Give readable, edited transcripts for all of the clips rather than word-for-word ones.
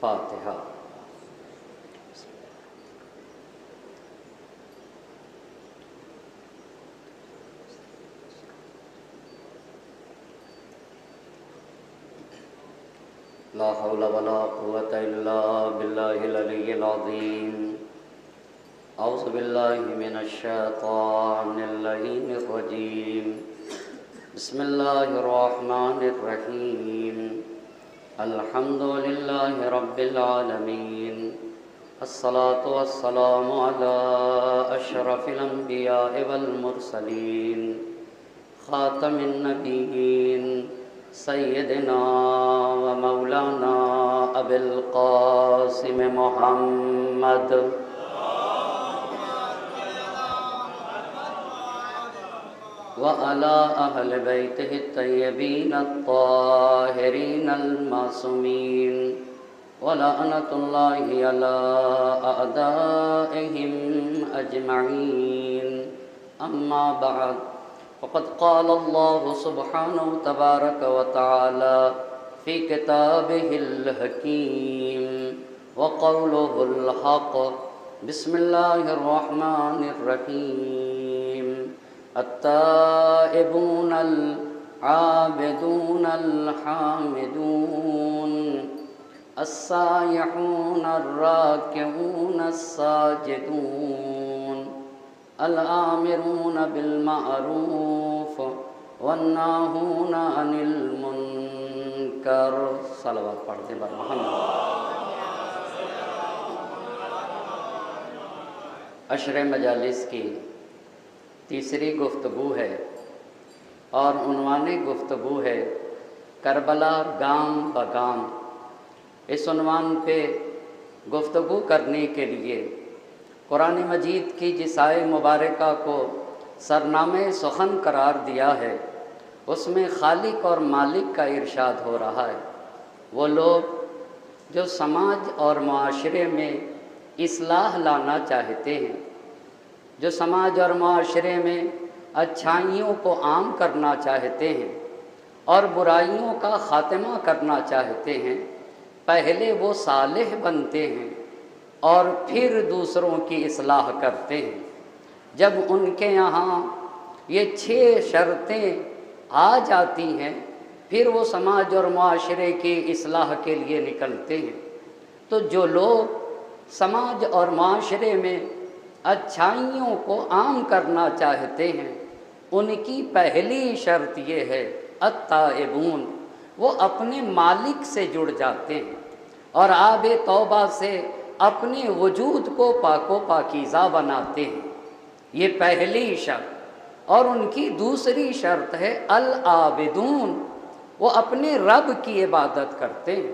فاتحہ۔ لا حول ولا قوة إلا بالله العلي العظيم۔ أعوذ بالله من الشيطان اللعين الرجيم۔ بسم الله الرحمن الرحيم۔ الحمد لله رب العالمين، الصلاة والسلام على أشرف الأنبياء والمرسلين، خاتم النبيين، سیدنا و مولانا ابی القاسم محمد وعلى أهل بيته الطيبين الطاهرين المعصومين، ولعنة الله على أعدائهم أجمعين، أما بعد، فقد قال الله سبحانه تبارك وتعالى في كتابه الحكيم وقوله الحق، بسم الله الرحمن الرحيم، التائبون العابدون الحامدون السائحون الراكعون الساجدون الآمرون بالمعروف والناہون عن المنکر۔ صلوات پڑھتے بر محمد۔ عشر مجالس کی تیسری گفتگو ہے اور عنوان گفتگو ہے کربلا گام بگام۔ اس عنوان پہ گفتگو کرنے کے لیے قرآن مجید کی جس آیے مبارکہ کو سرنامہ سخن قرار دیا ہے، اس میں خالق اور مالک کا ارشاد ہو رہا ہے۔ وہ لوگ جو سماج اور معاشرے میں اصلاح لانا چاہتے ہیں، جو سماج اور معاشرے میں اچھائیوں کو عام کرنا چاہتے ہیں اور برائیوں کا خاتمہ کرنا چاہتے ہیں، پہلے وہ صالح بنتے ہیں اور پھر دوسروں کی اصلاح کرتے ہیں۔ جب ان کے یہاں یہ 6 شرطیں آ جاتی ہیں، پھر وہ سماج اور معاشرے کی اصلاح کے لیے نکلتے ہیں۔ تو جو لوگ سماج اور معاشرے میں اچھائیوں کو عام کرنا چاہتے ہیں، ان کی پہلی شرط یہ ہے التائبون، وہ اپنے مالک سے جڑ جاتے ہیں اور آب توبہ سے اپنے وجود کو پاک و پاکیزہ بناتے ہیں۔ یہ پہلی شرط۔ اور ان کی دوسری شرط ہے العابدون، وہ اپنے رب کی عبادت کرتے ہیں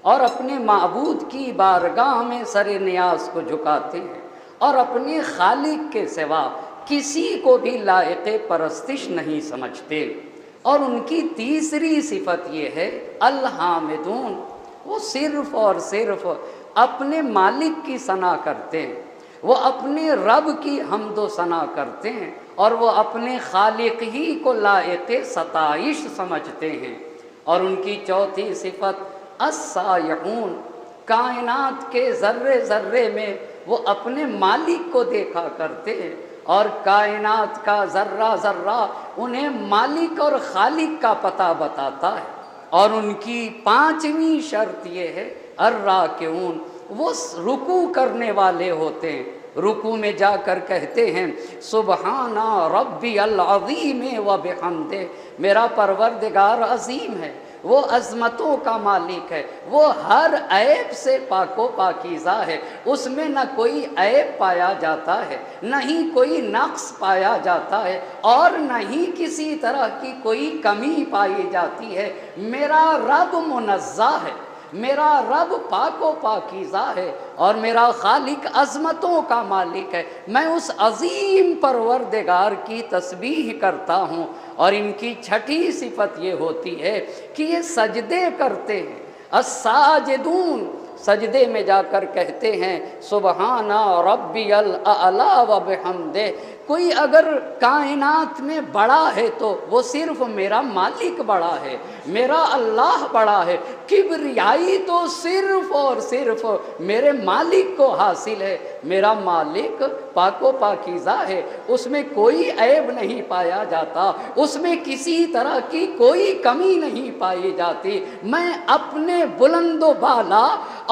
اور اپنے معبود کی بارگاہ میں سر نیاز کو جھکاتے ہیں اور اپنے خالق کے سوا کسی کو بھی لائق پرستش نہیں سمجھتے۔ اور ان کی تیسری صفت یہ ہے الحامدون، وہ صرف اور صرف اپنے مالک کی ثنا کرتے ہیں، وہ اپنے رب کی حمد و ثنا کرتے ہیں اور وہ اپنے خالق ہی کو لائق ستائش سمجھتے ہیں۔ اور ان کی چوتھی صفت السائحون، کائنات کے ذرے ذرے میں وہ اپنے مالک کو دیکھا کرتے ہیں اور کائنات کا ذرہ ذرہ انہیں مالک اور خالق کا پتہ بتاتا ہے۔ اور ان کی 5ویں شرط یہ ہے الراکعون، وہ رکوع کرنے والے ہوتے ہیں، رکوع میں جا کر کہتے ہیں سبحان ربی العظیم و بحمدہ، میرا پروردگار عظیم ہے، وہ عظمتوں کا مالک ہے، وہ ہر عیب سے پاک و پاکیزہ ہے، اس میں نہ کوئی عیب پایا جاتا ہے، نہ ہی کوئی نقص پایا جاتا ہے اور نہ ہی کسی طرح کی کوئی کمی پائی جاتی ہے۔ میرا رب منزہ ہے، میرا رب پاک و پاکیزہ ہے اور میرا خالق عظمتوں کا مالک ہے۔ میں اس عظیم پروردگار کی تسبیح کرتا ہوں۔ اور ان کی 6ٹھی صفت یہ ہوتی ہے کہ یہ سجدے کرتے ہیں۔ الساجدون، سجدے میں جا کر کہتے ہیں سبحان ربی الاعلی و بحمدہ۔ کوئی اگر کائنات میں بڑا ہے تو وہ صرف میرا مالک بڑا ہے، میرا اللہ بڑا ہے۔ کبریائی تو صرف اور صرف میرے مالک کو حاصل ہے۔ میرا مالک پاک و پاکیزہ ہے، اس میں کوئی عیب نہیں پایا جاتا، اس میں کسی طرح کی کوئی کمی نہیں پائی جاتی۔ میں اپنے بلند و بالا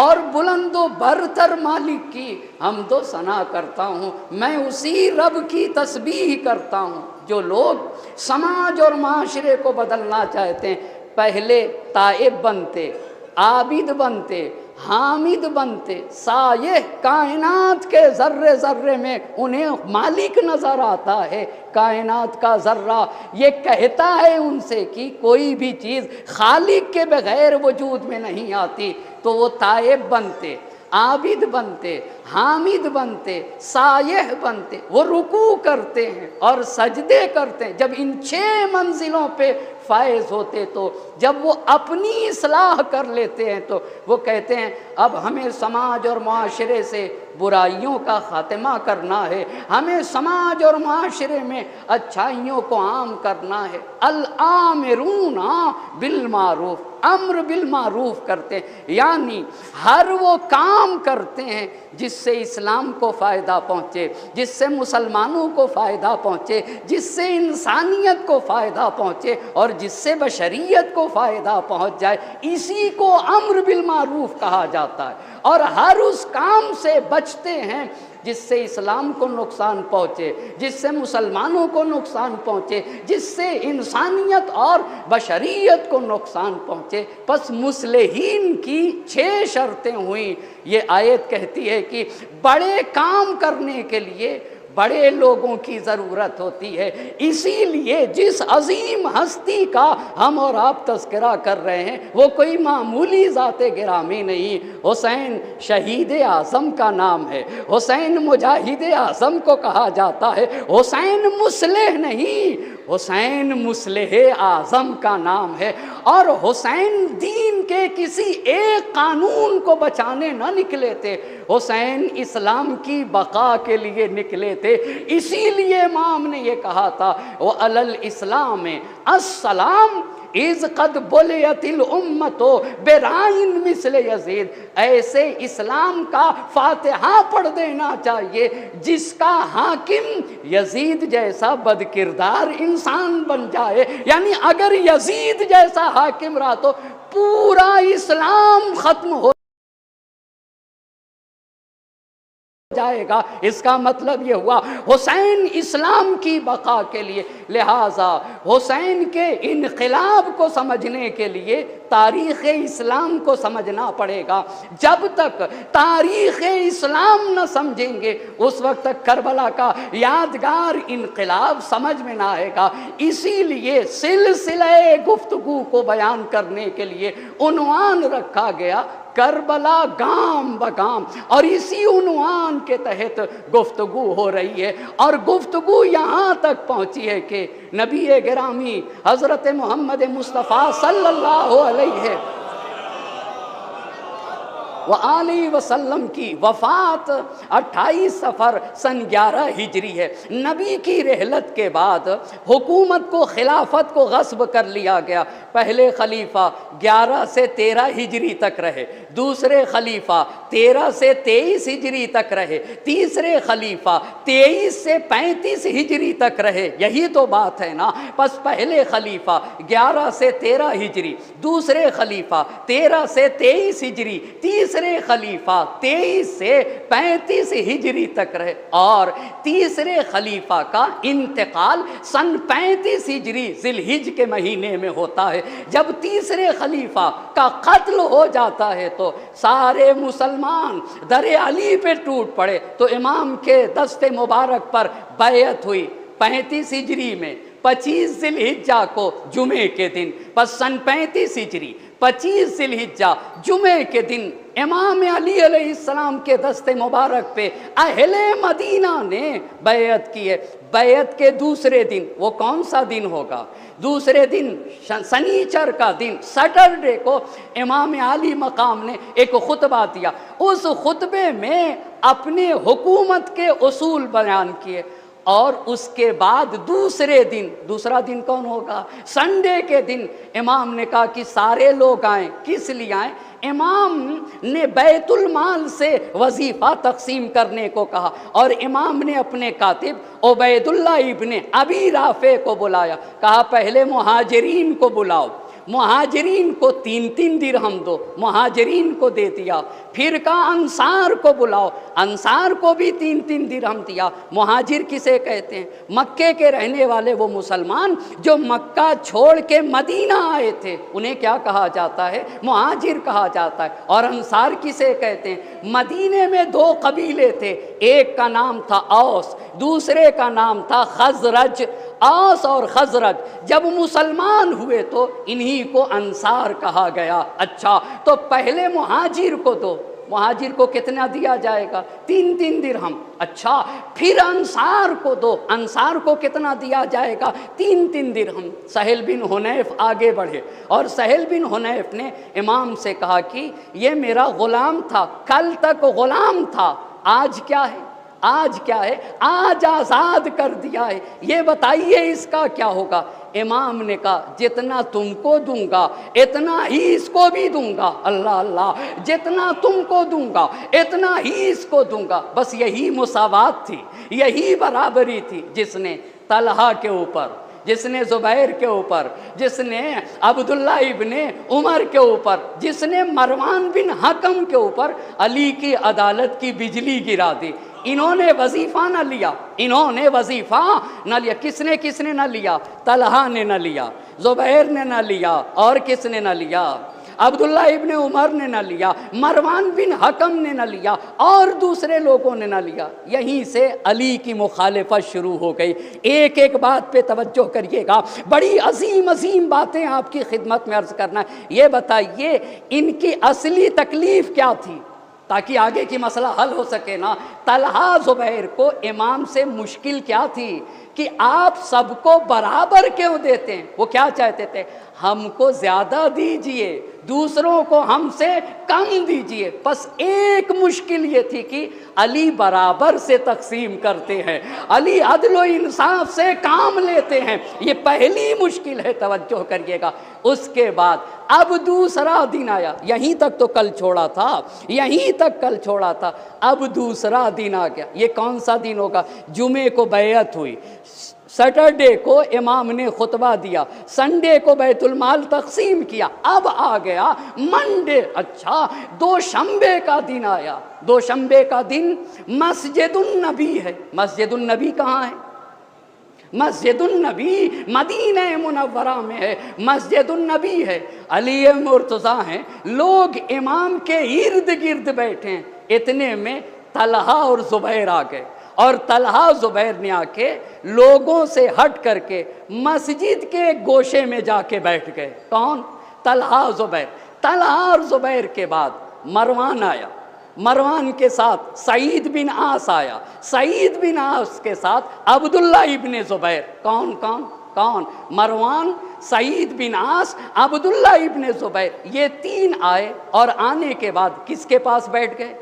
اور بلند و برتر مالک کی حمد و ثنا کرتا ہوں۔ میں اسی رب کی تسبیح کرتا ہوں۔ جو لوگ سماج اور معاشرے کو بدلنا چاہتے ہیں، پہلے تائب بنتے، عابد بنتے، حامد بنتے، سایہ کائنات کے ذرے ذرے میں انہیں مالک نظر آتا ہے۔ کائنات کا ذرہ یہ کہتا ہے ان سے کہ کوئی بھی چیز خالق کے بغیر وجود میں نہیں آتی، تو وہ تائب بنتے، عابد بنتے، حامد بنتے، سائح بنتے۔ وہ رکوع کرتے ہیں اور سجدے کرتے ہیں۔ جب ان 6 منزلوں پہ فائز ہوتے تو جب وہ اپنی اصلاح کر لیتے ہیں تو وہ کہتے ہیں اب ہمیں سماج اور معاشرے سے برائیوں کا خاتمہ کرنا ہے، ہمیں سماج اور معاشرے میں اچھائیوں کو عام کرنا ہے۔ الآمرون بالمعروف، امر بالمعروف کرتے ہیں، یعنی ہر وہ کام کرتے ہیں جس سے اسلام کو فائدہ پہنچے، جس سے مسلمانوں کو فائدہ پہنچے، جس سے انسانیت کو فائدہ پہنچے اور جس سے بشریت کو فائدہ پہنچ جائے، اسی کو امر بالمعروف کہا جاتا ہے۔ اور ہر اس کام سے بچتے ہیں جس سے اسلام کو نقصان پہنچے، جس سے مسلمانوں کو نقصان پہنچے، جس سے انسانیت اور بشریت کو نقصان پہنچے۔ پس مصلحین کی 6 شرطیں ہوئیں۔ یہ آیت کہتی ہے کہ بڑے کام کرنے کے لیے بڑے لوگوں کی ضرورت ہوتی ہے۔ اسی لیے جس عظیم ہستی کا ہم اور آپ تذکرہ کر رہے ہیں وہ کوئی معمولی ذات گرامی نہیں، حسین شہید اعظم کا نام ہے، حسین مجاہد اعظم کو کہا جاتا ہے، حسین مصلح نہیں، حسین مصلح اعظم کا نام ہے۔ اور حسین دین کے کسی ایک قانون کو بچانے نہ نکلے تھے، حسین اسلام کی بقا کے لیے نکلے تھے۔ اسی لیے امام نے یہ کہا تھا وَعَلَى الْإِسْلَامِ السلام اِذْ قَدْ بُلِيَتِ الْأُمَّةُ بِرَائِن مِثْلِ یزید۔ ایسے اسلام کا فاتحہ پڑھ دینا چاہیے جس کا حاکم یزید جیسا بد کردار انسان بن جائے۔ یعنی اگر یزید جیسا حاکم رہا تو پورا اسلام ختم ہو جائے گا۔ اس کا مطلب یہ ہوا حسین اسلام کی بقا کے لیے، لہٰذا حسین کے انقلاب کو سمجھنے کے لیے تاریخ اسلام کو سمجھنا پڑے گا۔ جب تک تاریخ اسلام نہ سمجھیں گے اس وقت تک کربلا کا یادگار انقلاب سمجھ میں نہ آئے گا۔ اسی لیے سلسلہ گفتگو کو بیان کرنے کے لیے عنوان رکھا گیا کربلا گام بگام، اور اسی عنوان کے تحت گفتگو ہو رہی ہے۔ اور گفتگو یہاں تک پہنچی ہے کہ نبی گرامی حضرت محمد مصطفیٰ صلی اللہ علیہ وآلہ وسلم کی وفات 28 صفر سن 11 ہجری ہے۔ نبی کی رحلت کے بعد حکومت کو، خلافت کو غصب کر لیا گیا۔ پہلے خلیفہ 11 سے 13 ہجری تک رہے، دوسرے خلیفہ 13 سے 23 ہجری تک رہے، تیسرے خلیفہ 23 سے 35 ہجری تک رہے۔ یہی تو بات ہے نا۔ پس پہلے خلیفہ 11 سے 13 ہجری، دوسرے خلیفہ 13 سے 23 ہجری، تیسرے خلیفہ 23 سے 35 ہجری تک رہے، اور تیسرے خلیفہ کا انتقال سن 35 ہجری ذی الحجہ کے مہینے میں ہوتا ہے۔ جب تیسرے خلیفہ کا قتل ہو جاتا ہے تو سارے مسلمان در علی پہ ٹوٹ پڑے، تو امام کے دست مبارک پر بیعت ہوئی 35 ہجری میں 25 ذی الحجہ کو جمعے کے دن۔ پس سن 35 ہجری 25 ذی الحجہ جمعے کے دن امام علی علیہ السلام کے دست مبارک پہ اہل مدینہ نے بیعت کی ہے۔ بیعت کے دوسرے دن، وہ کون سا دن ہوگا؟ دوسرے دن سنیچر کا دن، سیٹرڈے کو امام علی مقام نے ایک خطبہ دیا۔ اس خطبے میں اپنے حکومت کے اصول بیان کیے، اور اس کے بعد دوسرے دن، دوسرا دن کون ہوگا؟ سنڈے کے دن امام نے کہا کہ سارے لوگ آئیں۔ کس لیے آئیں؟ امام نے بیت المال سے وظیفہ تقسیم کرنے کو کہا، اور امام نے اپنے کاتب عبید اللہ ابن ابی رافع کو بلایا، کہا پہلے مہاجرین کو بلاؤ، مہاجرین کو 3 درہم دو، مہاجرین کو دے دیا۔ پھر کہا انصار کو بلاؤ، انصار کو بھی 3 درہم دیا۔ مہاجر کسے کہتے ہیں؟ مکے کے رہنے والے وہ مسلمان جو مکہ چھوڑ کے مدینہ آئے تھے، انہیں کیا کہا جاتا ہے؟ مہاجر کہا جاتا ہے۔ اور انصار کسے کہتے ہیں؟ مدینے میں 2 قبیلے تھے، ایک کا نام تھا اوس، دوسرے کا نام تھا خزرج۔ اوس اور خزرج جب مسلمان ہوئے تو انہی کو انصار کہا گیا۔ اچھا، تو پہلے مہاجر کو دو، مہاجر کو کتنا دیا جائے گا؟ 3 درہم۔ اچھا، پھر انصار کو دو، انصار کو کتنا دیا جائے گا؟ 3 درہم۔ سہل بن حنیف آگے بڑھے، اور سہل بن حنیف نے امام سے کہا کہ یہ میرا غلام تھا، کل تک غلام تھا، آج کیا ہے؟ آج کیا ہے؟ آج آزاد کر دیا ہے، یہ بتائیے اس کا کیا ہوگا؟ امام نے کہا جتنا تم کو دوں گا اتنا ہی اس کو بھی دوں گا۔ اللہ اللہ، جتنا تم کو دوں گا اتنا ہی اس کو دوں گا۔ بس یہی مساوات تھی، یہی برابری تھی، جس نے طلحہ کے اوپر، جس نے زبیر کے اوپر، جس نے عبداللہ ابن عمر کے اوپر، جس نے مروان بن حکم کے اوپر علی کی عدالت کی بجلی گرا دی۔ انہوں نے وظیفہ نہ لیا، انہوں نے وظیفہ نہ لیا۔ کس نے نہ لیا؟ طلحہ نے نہ لیا، زبیر نے نہ لیا، اور کس نے نہ لیا؟ عبداللہ ابن عمر نے نہ لیا، مروان بن حکم نے نہ لیا، اور دوسرے لوگوں نے نہ لیا۔ یہیں سے علی کی مخالفت شروع ہو گئی۔ ایک ایک بات پہ توجہ کریے گا، بڑی عظیم عظیم باتیں آپ کی خدمت میں عرض کرنا ہے۔ یہ بتائیے ان کی اصلی تکلیف کیا تھی، تاکہ آگے کی مسئلہ حل ہو سکے نا۔ طلحہ زبیر کو امام سے مشکل کیا تھی کہ آپ سب کو برابر کیوں دیتے ہیں؟ وہ کیا چاہتے تھے؟ ہم کو زیادہ دیجئے، دوسروں کو ہم سے کم دیجئے۔ بس ایک مشکل یہ تھی کہ علی برابر سے تقسیم کرتے ہیں، علی عدل و انصاف سے کام لیتے ہیں، یہ پہلی مشکل ہے، توجہ کریے گا۔ اس کے بعد اب دوسرا دن آیا، یہیں تک تو کل چھوڑا تھا، یہیں تک کل چھوڑا تھا، اب دوسرا دن آ گیا۔ یہ کون سا دن ہوگا؟ جمعے کو بیعت ہوئی، سیٹرڈے کو امام نے خطبہ دیا، سنڈے کو بیت المال تقسیم کیا، اب آ گیا منڈے۔ اچھا، دوشنبے کا دن آیا۔ دوشنبے کا دن مسجد النبی ہے۔ مسجد النبی کہاں ہے؟ مسجد النبی مدینہ منورہ میں ہے، مسجد النبی ہے، علی مرتضیٰ ہیں، لوگ امام کے ارد گرد بیٹھے ہیں۔ اتنے میں طلحہ اور زبیر آ گئے، اور طلحہ زبیر نے آ کے لوگوں سے ہٹ کر کے مسجد کے گوشے میں جا کے بیٹھ گئے۔ کون؟ طلحہ زبیر۔ طلحہ اور زبیر کے بعد مروان آیا، مروان کے ساتھ سعید بن عاص آیا، سعید بن عاص کے ساتھ عبداللہ ابن زبیر۔ کون کون کون؟ مروان، سعید بن عاص، عبداللہ ابن زبیر، یہ 3 آئے، اور آنے کے بعد کس کے پاس بیٹھ گئے؟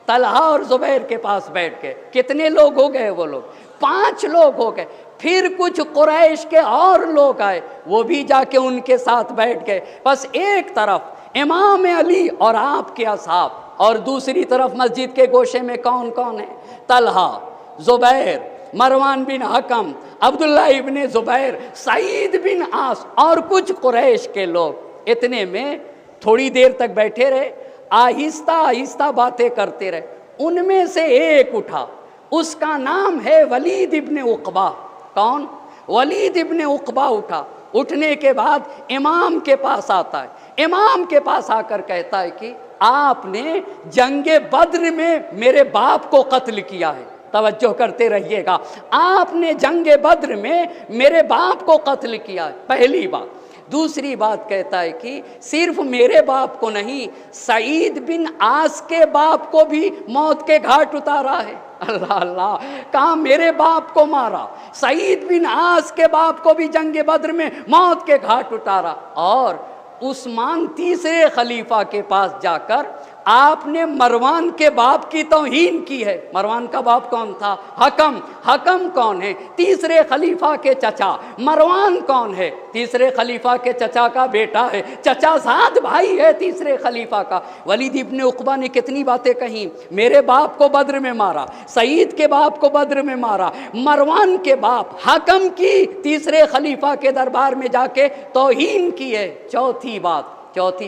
طلحہ اور زبیر کے پاس بیٹھ گئے۔ کتنے لوگ ہو گئے؟ وہ لوگ 5 لوگ ہو گئے۔ پھر کچھ قریش کے اور لوگ آئے، وہ بھی جا کے ان کے ساتھ بیٹھ گئے۔ بس ایک طرف امام علی اور آپ کے اصحاب، اور دوسری طرف مسجد کے گوشے میں کون کون ہے؟ طلحہ، زبیر، مروان بن حکم، عبداللہ ابن زبیر، سعید بن عاص، اور کچھ قریش کے لوگ۔ اتنے میں تھوڑی دیر تک بیٹھے رہے، آہستہ آہستہ باتیں کرتے رہے۔ ان میں سے ایک اٹھا، اس کا نام ہے ولید ابن عقبہ۔ کون؟ ولید ابن عقبہ اٹھا۔ اٹھنے کے بعد امام کے پاس آتا ہے، امام کے پاس آ کر کہتا ہے کہ آپ نے جنگ بدر میں میرے باپ کو قتل کیا ہے۔ توجہ کرتے رہیے گا، آپ نے جنگ بدر میں میرے باپ کو قتل کیا ہے، پہلی بات۔ دوسری بات کہتا ہے کہ صرف میرے باپ کو نہیں، سعید بن عاص کے باپ کو بھی موت کے گھاٹ اتارا ہے۔ اللہ اللہ، کہاں میرے باپ کو مارا، سعید بن عاص کے باپ کو بھی جنگ بدر میں موت کے گھاٹ اتارا، اور عثمان تیسرے خلیفہ کے پاس جا کر آپ نے مروان کے باپ کی توہین کی ہے۔ مروان کا باپ کون تھا؟ حکم۔ حکم کون ہے؟ تیسرے خلیفہ کے چچا۔ مروان کون ہے؟ تیسرے خلیفہ کے چچا کا بیٹا ہے، چچا زاد بھائی ہے تیسرے خلیفہ کا۔ ولید ابن عقبہ نے کتنی باتیں کہیں، میرے باپ کو بدر میں مارا، سعید کے باپ کو بدر میں مارا، مروان کے باپ حکم کی تیسرے خلیفہ کے دربار میں جا کے توہین کی ہے۔ چوتھی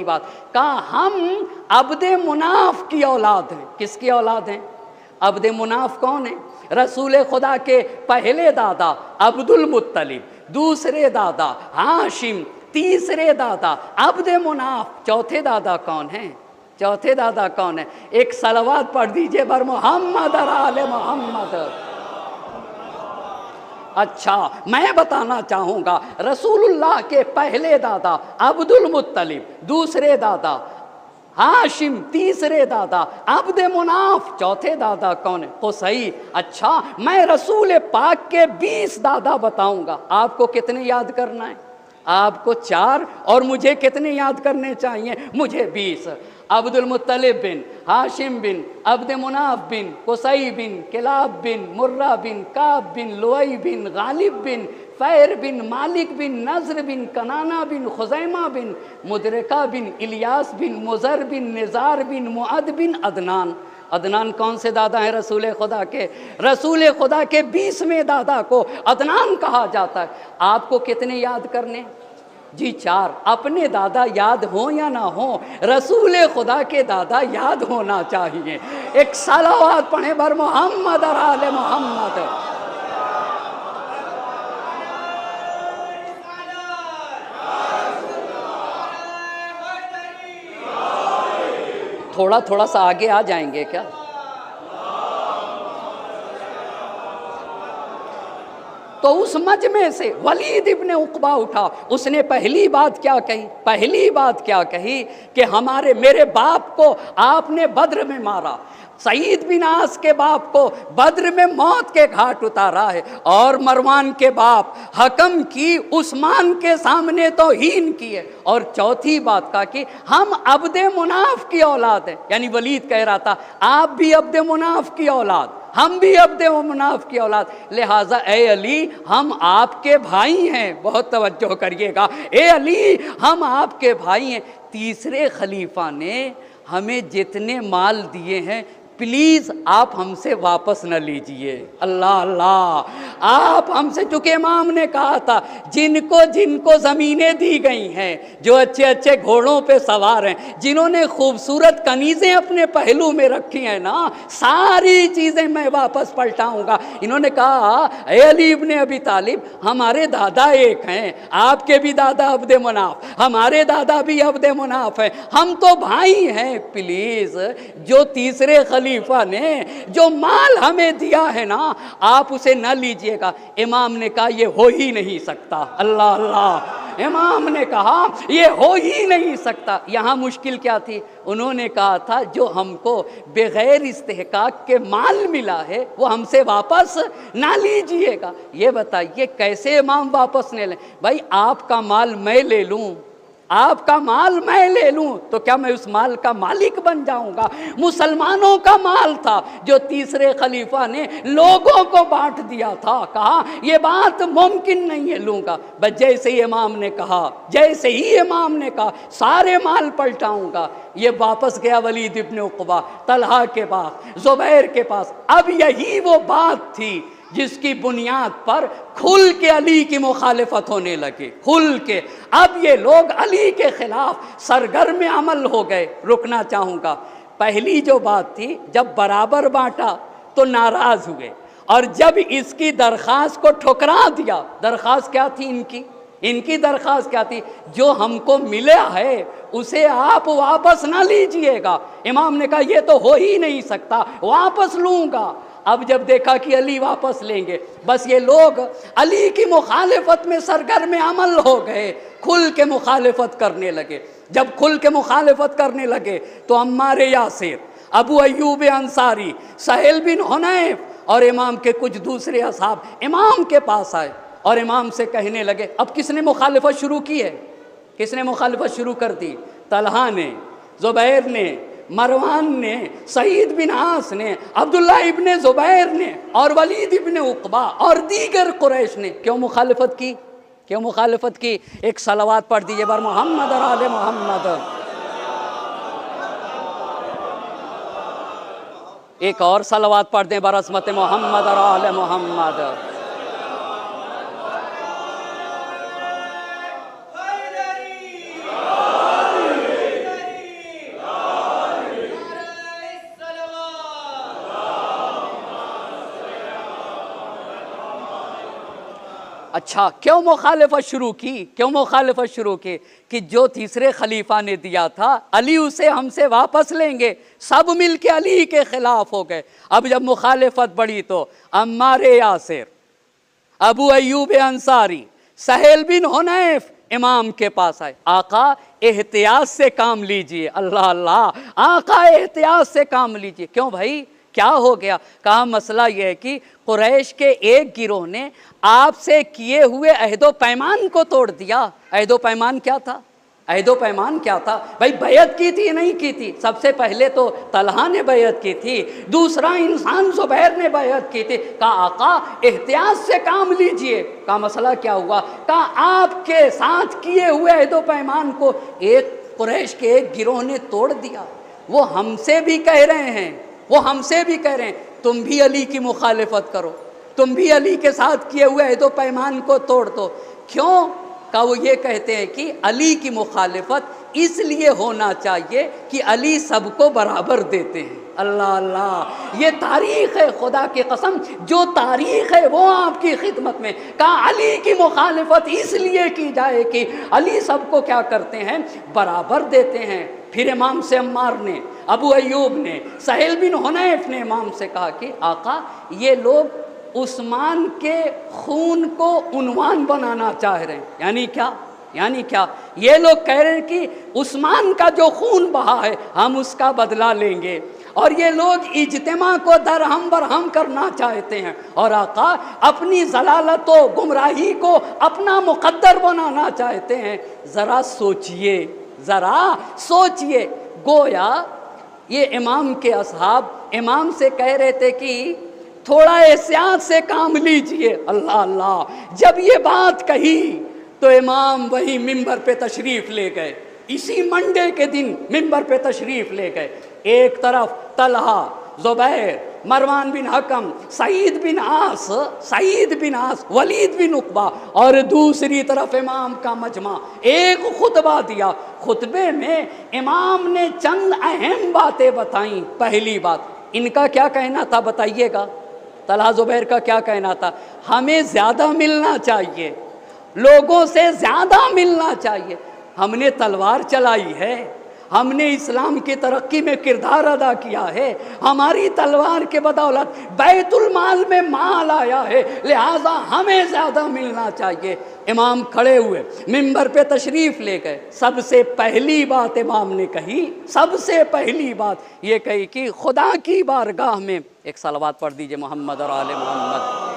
بات کہا ہم عبد مناف کی اولاد ہیں۔ کس کی اولاد ہیں؟ عبد مناف کون ہے؟ رسول خدا کے پہلے دادا عبد المطلب، دوسرے دادا ہاشم، تیسرے دادا عبد مناف، چوتھے دادا کون ہیں؟ چوتھے دادا کون ہے؟ ایک صلوات پڑھ دیجئے بر محمد اور آل محمد۔ اچھا، میں بتانا چاہوں گا، رسول اللہ کے پہلے دادا عبد المطلب، دوسرے دادا ہاشم، تیسرے دادا عبد مناف، چوتھے دادا کون ہے؟ قصی۔ اچھا، میں رسول پاک کے 20 دادا بتاؤں گا، آپ کو کتنے یاد کرنا ہے؟ آپ کو 4، اور مجھے کتنے یاد کرنے چاہیے؟ مجھے 20۔ عبد المطلب بن، ہاشم بن، عبد مناف بن، قصی بن، کلاب بن، مرہ بن، کعب بن، لؤی بن، غالب بن، فیر بن، مالک بن، نضر بن، کنانہ بن، خزیمہ بن، مدرکہ بن، الیاس بن، مزر بن، نزار بن، معد بن، عدنان۔ عدنان کون سے دادا ہیں رسول خدا کے؟ رسول خدا کے 20ویں دادا کو عدنان کہا جاتا ہے۔ آپ کو کتنے یاد کرنے؟ جی 4۔ اپنے دادا یاد ہوں یا نہ ہوں، رسول خدا کے دادا یاد ہونا چاہیے۔ ایک صلوات پڑھیں بر محمد اور آل محمد۔ تھوڑا سا آگے آ جائیں گے کیا؟ تو اس مجمع سے ولید ابن عقبہ اٹھا، اس نے پہلی بات کیا کہی کہ میرے باپ کو آپ نے بدر میں مارا، سعید بن عاص کے باپ کو بدر میں موت کے گھاٹ اتارا ہے، اور مروان کے باپ حکم کی عثمان کے سامنے توہین کی ہے، اور چوتھی بات کہا کہ ہم عبد مناف کی اولاد ہیں۔ یعنی ولید کہہ رہا تھا آپ بھی عبد مناف کی اولاد، ہم بھی عبد مناف کی اولاد، لہٰذا اے علی ہم آپ کے بھائی ہیں۔ بہت توجہ کریے گا، اے علی ہم آپ کے بھائی ہیں۔ تیسرے خلیفہ نے ہمیں جتنے مال دیے ہیں پلیز آپ ہم سے واپس نہ لیجئے۔ اللہ اللہ، آپ ہم سے، چونکہ امام نے کہا تھا جن کو زمینیں دی گئی ہیں، جو اچھے اچھے گھوڑوں پہ سوار ہیں، جنہوں نے خوبصورت کنیزیں اپنے پہلو میں رکھی ہیں نا، ساری چیزیں میں واپس پلٹاؤں گا۔ انہوں نے کہا اے علی ابن ابی طالب، ہمارے دادا ایک ہیں، آپ کے بھی دادا عبد مناف، ہمارے دادا بھی عبد مناف ہیں، ہم تو بھائی ہیں، پلیز جو تیسرے خلیفہ نے جو مال ہمیں دیا ہے نا، آپ اسے نہ لیجئے گا۔ امام نے کہا یہ ہو ہی نہیں سکتا۔ اللہ اللہ، امام نے کہا یہ ہو ہی نہیں سکتا۔ یہاں مشکل کیا تھی؟ انہوں نے کہا تھا جو ہم کو بغیر استحقاق کے مال ملا ہے وہ ہم سے واپس نہ لیجئے گا۔ یہ بتائیے کیسے امام واپس نہ لیں؟ بھائی آپ کا مال میں لے لوں، آپ کا مال میں لے لوں تو کیا میں اس مال کا مالک بن جاؤں گا؟ مسلمانوں کا مال تھا جو تیسرے خلیفہ نے لوگوں کو بانٹ دیا تھا، کہا یہ بات ممکن نہیں ہے لوں گا۔ بس جیسے ہی امام نے کہا سارے مال پلٹاؤں گا، یہ واپس گیا ولید ابن عقبہ طلحہ کے پاس، زبیر کے پاس۔ اب یہی وہ بات تھی جس کی بنیاد پر کھل کے علی کی مخالفت ہونے لگی، کھل کے۔ اب یہ لوگ علی کے خلاف سرگرم عمل ہو گئے۔ رکنا چاہوں گا، پہلی جو بات تھی جب برابر بانٹا تو ناراض ہوئے، اور جب اس کی درخواست کو ٹھکرا دیا، درخواست کیا تھی ان کی درخواست کیا تھی؟ جو ہم کو ملا ہے اسے آپ واپس نہ لیجئے گا۔ امام نے کہا یہ تو ہو ہی نہیں سکتا، واپس لوں گا۔ اب جب دیکھا کہ علی واپس لیں گے، بس یہ لوگ علی کی مخالفت میں سرگرم عمل ہو گئے، کھل کے مخالفت کرنے لگے۔ جب کھل کے مخالفت کرنے لگے تو عمار یاسر، ابو ایوب انصاری، سہیل بن حنیف اور امام کے کچھ دوسرے اصحاب امام کے پاس آئے اور امام سے کہنے لگے، اب کس نے مخالفت شروع کی ہے؟ کس نے مخالفت شروع کر دی؟ طلحہ نے، زبیر نے، مروان نے، سعید بن عاص نے، عبداللہ ابن زبیر نے اور ولید ابن عقبہ اور دیگر قریش نے۔ کیوں مخالفت کی؟ کیوں مخالفت کی؟ ایک صلوات پڑھ دیجئے بر محمد اور آل محمد۔ ایک اور صلوات پڑھ دیں بر عظمت محمد اور آل محمد۔ اچھا، کیوں مخالفت شروع کی؟ کیوں مخالفت شروع کی؟ کہ جو تیسرے خلیفہ نے دیا تھا علی اسے ہم سے واپس لیں گے، سب مل کے علی کے خلاف ہو گئے۔ اب جب مخالفت بڑھی تو عمار یاسر، ابو ایوب انصاری، سہیل بن حنیف امام کے پاس آئے، آقا احتیاط سے کام لیجئے۔ اللہ اللہ، آقا احتیاط سے کام لیجئے۔ کیوں بھائی، کیا ہو گیا؟ کہا مسئلہ یہ ہے کہ قریش کے ایک گروہ نے آپ سے کیے ہوئے عہد و پیمان کو توڑ دیا۔ عہد و پیمان کیا تھا؟ عہد و پیمان کیا تھا؟ بھائی بیعت کی تھی نہیں کی تھی؟ سب سے پہلے تو طلحہ نے بیعت کی تھی، دوسرا انسان زبیر نے بیعت کی تھی۔ کہا آقا احتیاط سے کام لیجئے۔ کہا مسئلہ کیا ہوا؟ کہا آپ کے ساتھ کیے ہوئے عہد و پیمان کو ایک قریش کے ایک گروہ نے توڑ دیا۔ وہ ہم سے بھی کہہ رہے ہیں، وہ ہم سے بھی کہہ رہے ہیں تم بھی علی کی مخالفت کرو، تم بھی علی کے ساتھ کیے ہوئے عہد و پیمان کو توڑ دو۔ کیوں؟ کہ وہ یہ کہتے ہیں کہ علی کی مخالفت اس لیے ہونا چاہیے کہ علی سب کو برابر دیتے ہیں۔ اللہ اللہ، یہ تاریخ ہے، خدا کی قسم جو تاریخ ہے وہ آپ کی خدمت میں۔ کہا علی کی مخالفت اس لیے کی جائے کہ علی سب کو کیا کرتے ہیں؟ برابر دیتے ہیں۔ پھر امام سے عمار نے، ابو ایوب نے، سہیل بن حنیف نے امام سے کہا کہ آقا یہ لوگ عثمان کے خون کو عنوان بنانا چاہ رہے ہیں۔ یعنی کیا؟ یعنی کیا؟ یہ لوگ کہہ رہے ہیں کہ عثمان کا جو خون بہا ہے ہم اس کا بدلہ لیں گے، اور یہ لوگ اجتماع کو درہم برہم کرنا چاہتے ہیں، اور آقا اپنی ضلالت و گمراہی کو اپنا مقدر بنانا چاہتے ہیں۔ ذرا سوچئے، ذرا سوچئے۔ گویا یہ امام کے اصحاب امام سے کہہ رہے تھے کہ تھوڑا احتیاط سے کام لیجئے۔ اللہ اللہ، جب یہ بات کہی تو امام وہی ممبر پہ تشریف لے گئے، اسی منڈے کے دن ممبر پہ تشریف لے گئے۔ ایک طرف طلحہ، زبیر، مروان بن حکم، سعید بن عاص، ولید بن عقبہ، اور دوسری طرف امام کا مجمع ایک خطبہ دیا۔ خطبے میں امام نے چند اہم باتیں بتائیں۔ پہلی بات، ان کا کیا کہنا تھا بتائیے گا؟ طلحہ زبیر کا کیا کہنا تھا؟ ہمیں زیادہ ملنا چاہیے، لوگوں سے زیادہ ملنا چاہیے۔ ہم نے تلوار چلائی ہے، ہم نے اسلام کی ترقی میں کردار ادا کیا ہے، ہماری تلوار کے بدولت بیت المال میں مال آیا ہے، لہٰذا ہمیں زیادہ ملنا چاہیے۔ امام کھڑے ہوئے، ممبر پہ تشریف لے گئے۔ سب سے پہلی بات امام نے کہی، سب سے پہلی بات یہ کہی کہ خدا کی بارگاہ میں ایک صلوات پڑھ دیجئے محمد اور آل محمد۔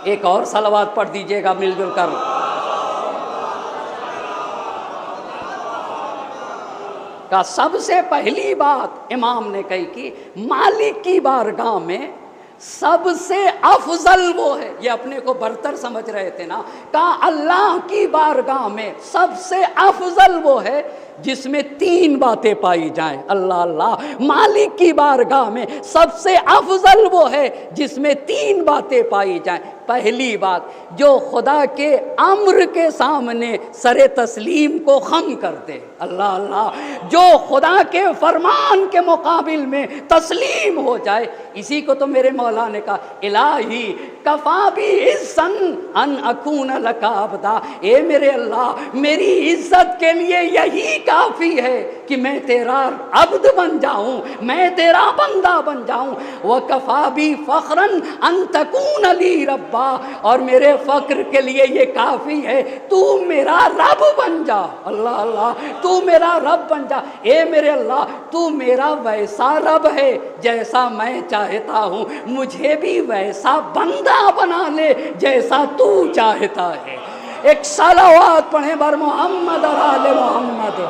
ایک اور صلوات پڑھ دیجئے گا مل جل کر۔ کا سب سے پہلی بات امام نے کہی کہ مالک کی بارگاہ میں سب سے افضل وہ ہے، یہ اپنے کو برتر سمجھ رہے تھے نا، کہا اللہ کی بارگاہ میں سب سے افضل وہ ہے جس میں تین باتیں پائی جائیں۔ اللہ اللہ، مالک کی بارگاہ میں سب سے افضل وہ ہے جس میں تین باتیں پائی جائیں۔ پہلی بات، جو خدا کے امر کے سامنے سر تسلیم کو خم کر دے۔ اللہ اللہ، جو خدا کے فرمان کے مقابل میں تسلیم ہو جائے۔ اسی کو تو میرے مولا نے کہا، الہی کفا بی عزن ان اکون لک عبدا، اے میرے اللہ میری عزت کے لیے یہی کافی ہے کہ میں تیرا عبد بن جاؤں، میں تیرا بندہ بن جاؤں۔ وَكَفَى بِي فَخْرًا أَن تَكُونَ لِي رَبًّا، اور میرے فخر کے لیے یہ کافی ہے تو میرا رب بن جا۔ اللہ اللہ، تو میرا رب بن جا۔ اے میرے اللہ، تو میرا ویسا رب ہے جیسا میں چاہتا ہوں، مجھے بھی ویسا بندہ بنا لے جیسا تو چاہتا ہے۔ ایک صلوات پڑھیں بر محمد اور آل محمد۔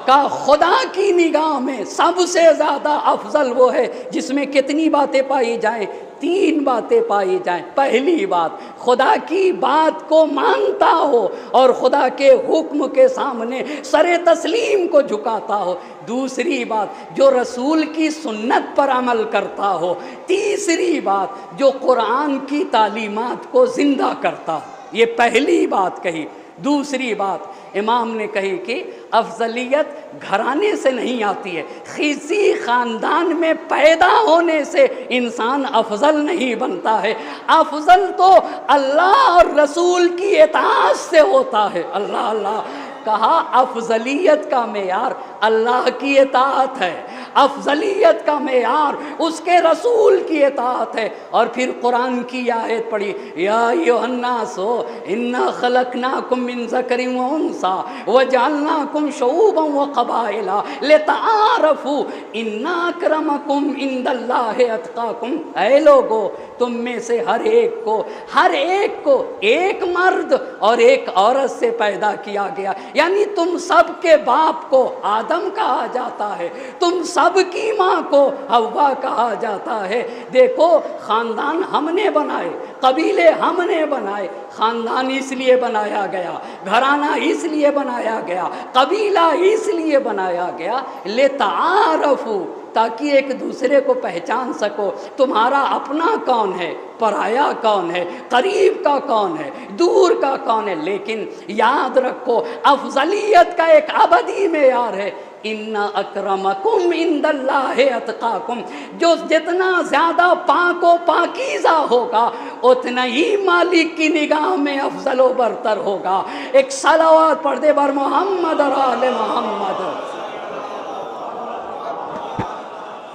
کا خدا کی نگاہ میں سب سے زیادہ افضل وہ ہے جس میں کتنی باتیں پائی جائیں؟ 3 باتیں پائی جائیں۔ پہلی بات، خدا کی بات کو مانتا ہو اور خدا کے حکم کے سامنے سر تسلیم کو جھکاتا ہو۔ دوسری بات، جو رسول کی سنت پر عمل کرتا ہو۔ تیسری بات، جو قرآن کی تعلیمات کو زندہ کرتا ہو۔ یہ پہلی بات کہی۔ دوسری بات امام نے کہی کہ افضلیت گھرانے سے نہیں آتی ہے، کسی خاندان میں پیدا ہونے سے انسان افضل نہیں بنتا ہے، افضل تو اللہ اور رسول کی اطاعت سے ہوتا ہے۔ اللہ اللہ، کہا افضلیت کا معیار اللہ کی اطاعت ہے، افضلیت کا معیار اس کے رسول کی اطاعت ہے۔ اور پھر قرآن کی آیت پڑھی، یا ایھا الناس انا خلقناکم من ذکر و انثی وجعلناکم شعوبا وقبائل لتعارفوا ان اکرمکم عند اللہ اتقاکم۔ اے لوگو، تم میں سے ہر ایک کو ایک مرد اور ایک عورت سے پیدا کیا گیا، یعنی تم سب کے باپ کو آدم کہا جاتا ہے، تم سب کی ماں کو حوا کہا جاتا ہے۔ دیکھو، خاندان ہم نے بنائے، قبیلے ہم نے بنائے، خاندان اس لیے بنایا گیا، گھرانہ اس لیے بنایا گیا، قبیلہ اس لیے بنایا گیا، لتعارفوا، تاکہ ایک دوسرے کو پہچان سکو، تمہارا اپنا کون ہے، پرایا کون ہے، قریب کا کون ہے، دور کا کون ہے۔ لیکن یاد رکھو، افضلیت کا ایک ابدی معیار ہے، ان اکرمکم عند اللہ اتقاکم۔ جو جتنا زیادہ پاک و پاکیزہ ہوگا اتنا ہی مالک کی نگاہ میں افضل و برتر ہوگا۔ ایک صلوات پڑھ دے بر محمد اور آل محمد۔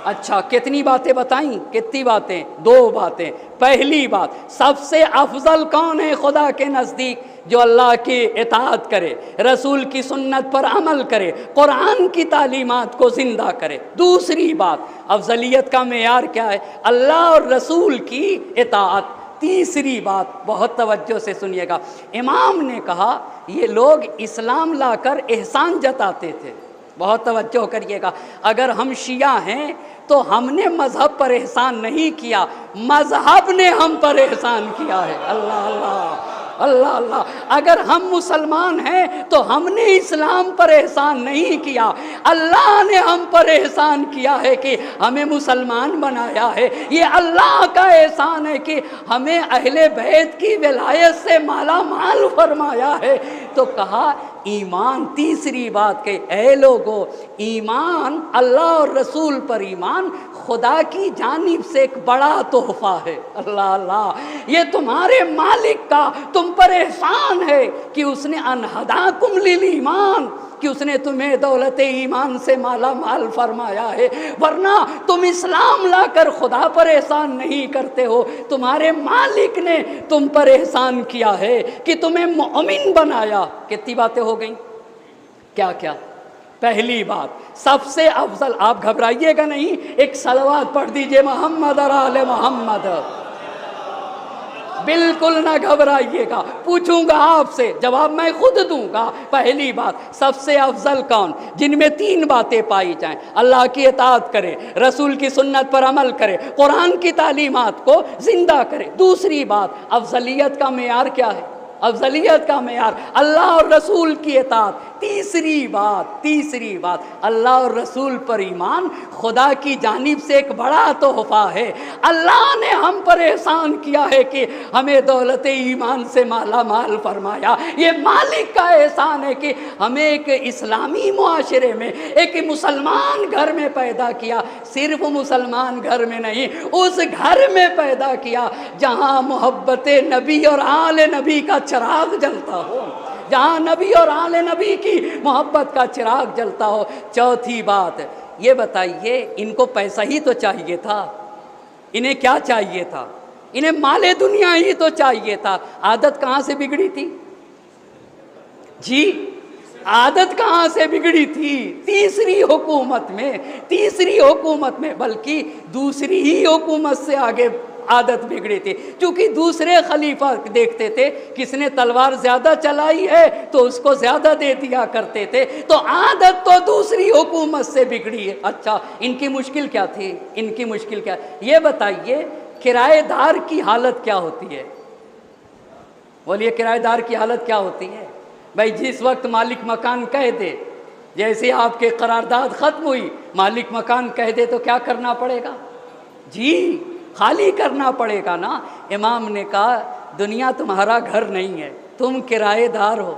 اچھا، کتنی باتیں بتائیں؟ کتنی باتیں؟ 2 باتیں۔ پہلی بات، سب سے افضل کون ہے خدا کے نزدیک؟ جو اللہ کی اطاعت کرے، رسول کی سنت پر عمل کرے، قرآن کی تعلیمات کو زندہ کرے۔ دوسری بات، افضلیت کا معیار کیا ہے؟ اللہ اور رسول کی اطاعت۔ تیسری بات، بہت توجہ سے سنیے گا، امام نے کہا یہ لوگ اسلام لا کر احسان جتاتے تھے۔ بہت توجہ کریے گا، اگر ہم شیعہ ہیں تو ہم نے مذہب پر احسان نہیں کیا، مذہب نے ہم پر احسان کیا ہے۔ اللہ اللہ اللہ اللہ، اگر ہم مسلمان ہیں تو ہم نے اسلام پر احسان نہیں کیا، اللہ نے ہم پر احسان کیا ہے کہ ہمیں مسلمان بنایا ہے۔ یہ اللہ کا احسان ہے کہ ہمیں اہل بیت کی ولایت سے مالا مال فرمایا ہے۔ تو کہا ایمان، تیسری بات کہ اے لوگو، ایمان، اللہ اور رسول پر ایمان خدا کی جانب سے ایک بڑا تحفہ ہے۔ اللہ اللہ، یہ تمہارے مالک کا تم پر احسان ہے کہ اس نے انہداکم للایمان، کہ اس نے تمہیں دولت ایمان سے مالا مال فرمایا ہے، ورنہ تم اسلام لا کر خدا پر احسان نہیں کرتے ہو، تمہارے مالک نے تم پر احسان کیا ہے کہ تمہیں مومن بنایا۔ کتنی باتیں ہو گئیں؟ کیا کیا؟ پہلی بات، سب سے افضل، آپ گھبرائیے گا نہیں، ایک صلوات پڑھ دیجئے محمد اور آل محمد۔ بالکل نہ گھبرائیے گا، پوچھوں گا آپ سے، جواب میں خود دوں گا۔ پہلی بات، سب سے افضل کون؟ جن میں 3 باتیں پائی جائیں، اللہ کی اطاعت کرے، رسول کی سنت پر عمل کرے، قرآن کی تعلیمات کو زندہ کرے۔ دوسری بات، افضلیت کا معیار کیا ہے؟ افضلیت کا معیار اللہ اور رسول کی اطاعت۔ تیسری بات، اللہ اور رسول پر ایمان خدا کی جانب سے ایک بڑا تحفہ ہے۔ اللہ نے ہم پر احسان کیا ہے کہ ہمیں دولت ایمان سے مالا مال فرمایا۔ یہ مالک کا احسان ہے کہ ہمیں ایک اسلامی معاشرے میں، ایک مسلمان گھر میں پیدا کیا، صرف مسلمان گھر میں نہیں، اس گھر میں پیدا کیا جہاں محبت نبی اور آل نبی کا چراغ جلتا ہو۔ جہاں نبی اور آل نبی کی محبت کا چراغ جلتا ہو۔ چوتھی بات یہ بتائیے، ان کو پیسہ ہی تو چاہیے تھا، انہیں کیا چاہیے تھا؟ انہیں مال دنیا ہی تو چاہیے تھا۔ عادت کہاں سے بگڑی تھی جی؟ عادت کہاں سے بگڑی تھی؟ تیسری حکومت میں، بلکہ دوسری ہی حکومت سے آگے عادت بگڑی تھی، کیونکہ دوسرے خلیفہ دیکھتے تھے کس نے تلوار زیادہ چلائی ہے تو اس کو زیادہ دے دیا کرتے تھے، تو عادت تو دوسری حکومت سے بگڑی ہے۔ اچھا، ان کی مشکل کیا تھی؟ یہ بتائیے، کرایہ دار کی حالت کیا ہوتی ہے؟ بولیے، کرایہ دار کی حالت کیا ہوتی ہے؟ بھائی جس وقت مالک مکان کہہ دے، جیسے آپ کے قرارداد ختم ہوئی، مالک مکان کہہ دے تو کیا کرنا پڑے گا جی؟ خالی کرنا پڑے گا نا۔ امام نے کہا دنیا تمہارا گھر نہیں ہے، تم کرایہ دار ہو۔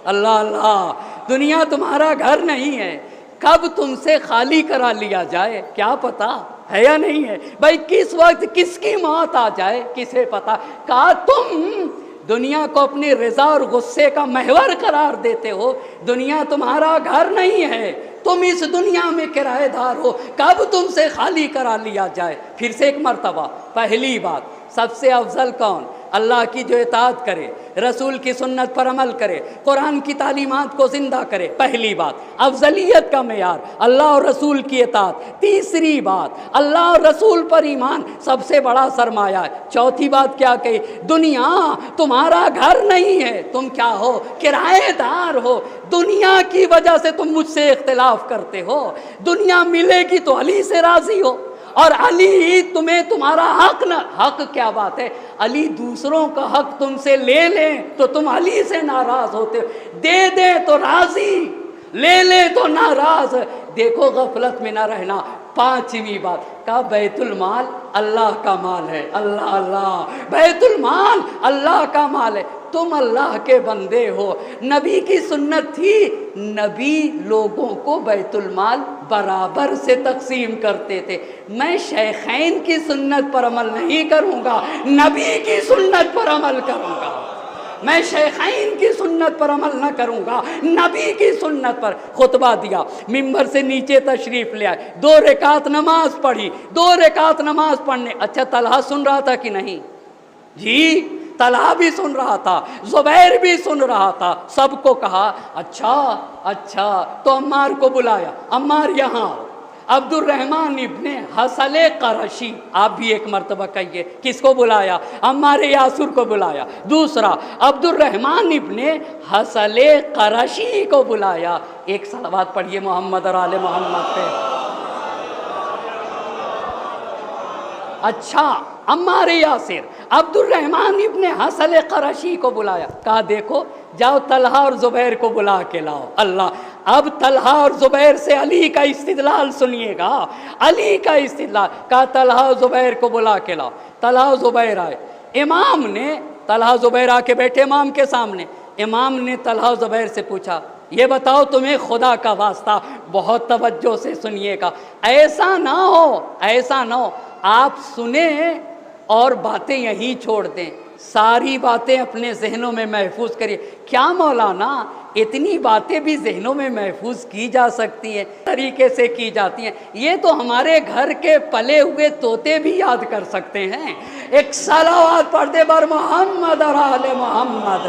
اللہ اللہ، دنیا تمہارا گھر نہیں ہے، کب تم سے خالی کرا لیا جائے کیا پتا ہے یا نہیں ہے؟ بھائی کس وقت کس کی موت آ جائے کسے پتا؟ کہا تم دنیا کو اپنی رضا اور غصے کا محور قرار دیتے ہو، دنیا تمہارا گھر نہیں ہے، تم اس دنیا میں کرایہ دار ہو، کب تم سے خالی کرا لیا جائے؟ پھر سے ایک مرتبہ، پہلی بات، سب سے افضل کون؟ اللہ کی جو اطاعت کرے، رسول کی سنت پر عمل کرے، قرآن کی تعلیمات کو زندہ کرے۔ پہلی بات، افضلیت کا معیار اللہ اور رسول کی اطاعت۔ تیسری بات، اللہ اور رسول پر ایمان سب سے بڑا سرمایہ ہے۔ چوتھی بات کیا کہی؟ دنیا تمہارا گھر نہیں ہے، تم کیا ہو؟ کرایہ دار ہو۔ دنیا کی وجہ سے تم مجھ سے اختلاف کرتے ہو، دنیا ملے گی تو علی سے راضی ہو، اور علی تمہیں تمہارا حق نہ، حق کیا بات ہے؟ علی دوسروں کا حق تم سے لے لیں تو تم علی سے ناراض ہوتے ہو، دے دیں تو راضی، لے لیں تو ناراض۔ دیکھو غفلت میں نہ رہنا۔ پانچویں بات کہا بیت المال اللہ کا مال ہے۔ اللہ اللہ، بیت المال اللہ کا مال ہے، تم اللہ کے بندے ہو۔ نبی کی سنت تھی، نبی لوگوں کو بیت المال برابر سے تقسیم کرتے تھے۔ میں شیخین کی سنت پر عمل نہیں کروں گا، نبی کی سنت پر عمل کروں گا۔ میں شیخین کی سنت پر عمل نہ کروں گا، نبی کی سنت پر۔ خطبہ دیا، ممبر سے نیچے تشریف لے آئے، 2 رکعت نماز پڑھی، 2 رکعت نماز پڑھنے۔ اچھا، طلحہ سن رہا تھا کہ نہیں جی؟ طلحہ بھی سن رہا تھا، زبیر بھی سن رہا تھا۔ سب کو کہا اچھا تو عمار کو بلایا، عمار یہاں۔ عبد الرحمن ابن حسل قرشی، آپ بھی ایک مرتبہ کہیے، کس کو بلایا؟ عمار یاسر کو بلایا۔ دوسرا، عبد الرحمن ابن حسل قرشی کو بلایا۔ ایک صلوات پڑھیے محمد اور آل محمد پہ۔ اچھا، عمار یاسر عبد الرحمن ابن حسل قرشی کو بلایا، کہا دیکھو جاؤ طلحہ اور زبیر کو بلا کے لاؤ۔ اللہ، اب طلحہ اور زبیر سے علی کا استدلال سنیے گا، علی کا استدلال۔ کہا طلحہ اور زبیر کو بلا کے لاؤ۔ طلحہ اور زبیر آئے، امام نے طلحہ زبیر آ کے بیٹھے امام کے سامنے۔ امام نے طلحہ زبیر سے پوچھا یہ بتاؤ تمہیں خدا کا واسطہ، بہت توجہ سے سنیے گا، ایسا نہ ہو آپ سنیں اور باتیں یہیں چھوڑ دیں، ساری باتیں اپنے ذہنوں میں محفوظ کریے۔ کیا مولانا اتنی باتیں بھی ذہنوں میں محفوظ کی جا سکتی ہیں؟ طریقے سے کی جاتی ہیں، یہ تو ہمارے گھر کے پلے ہوئے طوطے بھی یاد کر سکتے ہیں۔ ایک صلوات پڑھ دے بر محمد اور آل محمد۔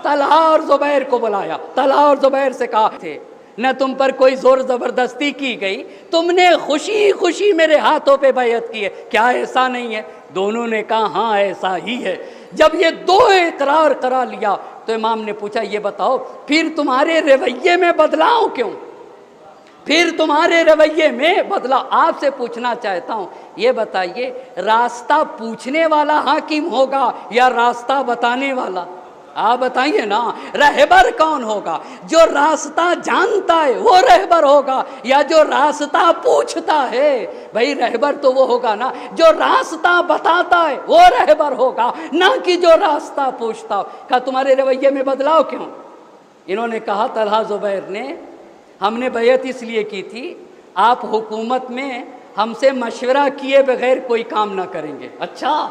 طلحہ اور زبیر کو بلایا، طلحہ اور زبیر سے کہا تھے نہ تم پر کوئی زور زبردستی کی گئی، تم نے خوشی خوشی میرے ہاتھوں پہ بیعت کی ہے، کیا ایسا نہیں ہے؟ دونوں نے کہا ہاں ایسا ہی ہے۔ جب یہ دو اقرار کرا لیا تو امام نے پوچھا یہ بتاؤ پھر تمہارے رویے میں بدلاؤ کیوں؟ پھر تمہارے رویے میں بدلا؟ آپ سے پوچھنا چاہتا ہوں یہ بتائیے راستہ پوچھنے والا حاکم ہوگا یا راستہ بتانے والا؟ آپ بتائیے نا، رہبر کون ہوگا؟ جو راستہ جانتا ہے وہ رہبر ہوگا یا جو راستہ پوچھتا ہے؟ بھائی رہبر تو وہ ہوگا نا جو راستہ بتاتا ہے، وہ رہبر ہوگا نہ کہ جو راستہ پوچھتا ہو۔ کہا تمہارے رویے میں بدلاؤ کیوں؟ انہوں نے کہا طلحہ زبیر نے ہم نے بیعت اس لیے کی تھی آپ حکومت میں ہم سے مشورہ کیے بغیر کوئی کام نہ کریں گے۔ اچھا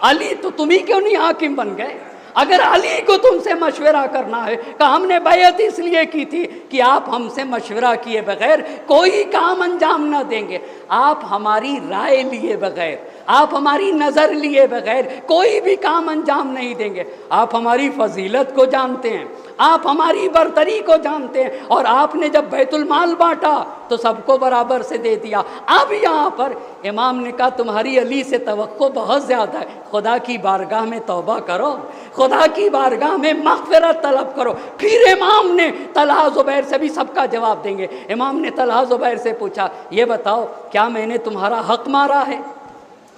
علی تو تم ہی کیوں نہیں حاکم بن گئے؟ اگر علی کو تم سے مشورہ کرنا ہے، کہا ہم نے بیعت اس لیے کی تھی کہ آپ ہم سے مشورہ کیے بغیر کوئی کام انجام نہ دیں گے، آپ ہماری رائے لیے بغیر، آپ ہماری نظر لیے بغیر کوئی بھی کام انجام نہیں دیں گے۔ آپ ہماری فضیلت کو جانتے ہیں، آپ ہماری برتری کو جانتے ہیں، اور آپ نے جب بیت المال بانٹا تو سب کو برابر سے دے دیا۔ اب یہاں پر امام نے کہا تمہاری علی سے توقع بہت زیادہ ہے، خدا کی بارگاہ میں توبہ کرو، خدا کی بارگاہ میں مغفرت طلب کرو۔ پھر امام نے طلحہ زبیر سے بھی سب کا جواب دیں گے، امام نے طلحہ زبیر سے پوچھا یہ بتاؤ کیا میں نے تمہارا حق مارا ہے؟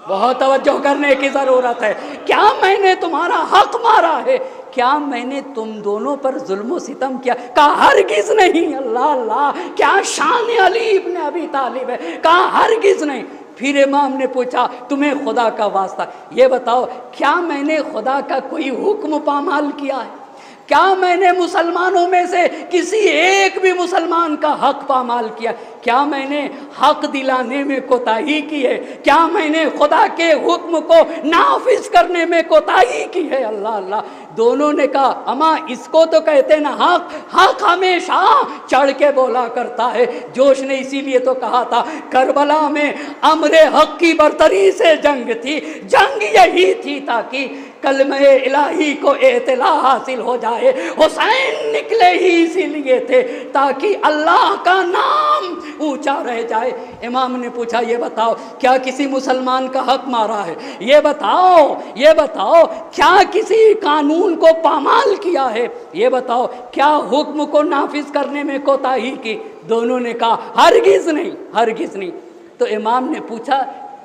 بہت توجہ کرنے کی ضرورت ہے۔ کیا میں نے تمہارا حق مارا ہے؟ کیا میں نے تم دونوں پر ظلم و ستم کیا؟ کہا ہرگز نہیں۔ اللہ اللہ، کیا شان علی ابن ابی طالب ہے، کہا ہرگز نہیں۔ پھر امام نے پوچھا تمہیں خدا کا واسطہ یہ بتاؤ کیا میں نے خدا کا کوئی حکم پامال کیا ہے؟ کیا میں نے مسلمانوں میں سے کسی ایک بھی مسلمان کا حق پامال کیا؟ کیا میں نے حق دلانے میں کوتاہی کی ہے؟ کیا میں نے خدا کے حکم کو نافذ کرنے میں کوتاہی کی ہے؟ اللہ اللہ، دونوں نے کہا اما اس کو تو کہتے نا حق، حق ہمیشہ چڑھ کے بولا کرتا ہے۔ جوش نے اسی لیے تو کہا تھا کربلا میں امر حق کی برتری سے جنگ تھی، جنگ یہی تھی تاکہ کلمہ الہی کو اطلاع حاصل ہو جائے۔ حسین نکلے ہی اسی لیے تھے تاکہ اللہ کا نام اونچا رہ جائے۔ امام نے پوچھا یہ بتاؤ کیا کسی مسلمان کا حق مارا ہے؟ یہ بتاؤ کیا کسی قانون کو پامال کیا ہے؟ یہ بتاؤ کیا حکم کو نافذ کرنے میں کوتاہی کی؟ دونوں نے کہا ہرگز نہیں، ہرگز نہیں۔ تو امام نے پوچھا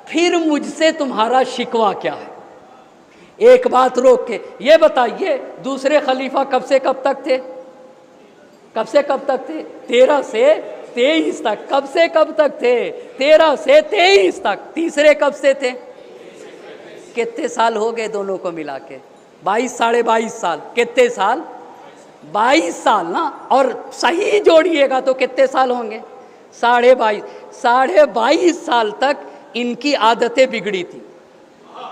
پھر مجھ سے تمہارا شکوہ کیا ہے؟ ایک بات روک کے یہ بتائیے دوسرے خلیفہ کب سے کب تک تھے؟ کب سے کب تک تھے؟ 13 سے 23 تک۔ کب سے کب تک تھے؟ 13 سے 23 تک۔ تیسرے کب سے تھے؟ کتنے سال ہو گئے دونوں کو ملا کے؟ 22 ساڑھے 22 سال۔ کتنے سال؟ 22 سال نا، اور صحیح جوڑیے گا تو کتنے سال ہوں گے؟ 22.5۔ 22.5 سال تک ان کی عادتیں بگڑی تھی۔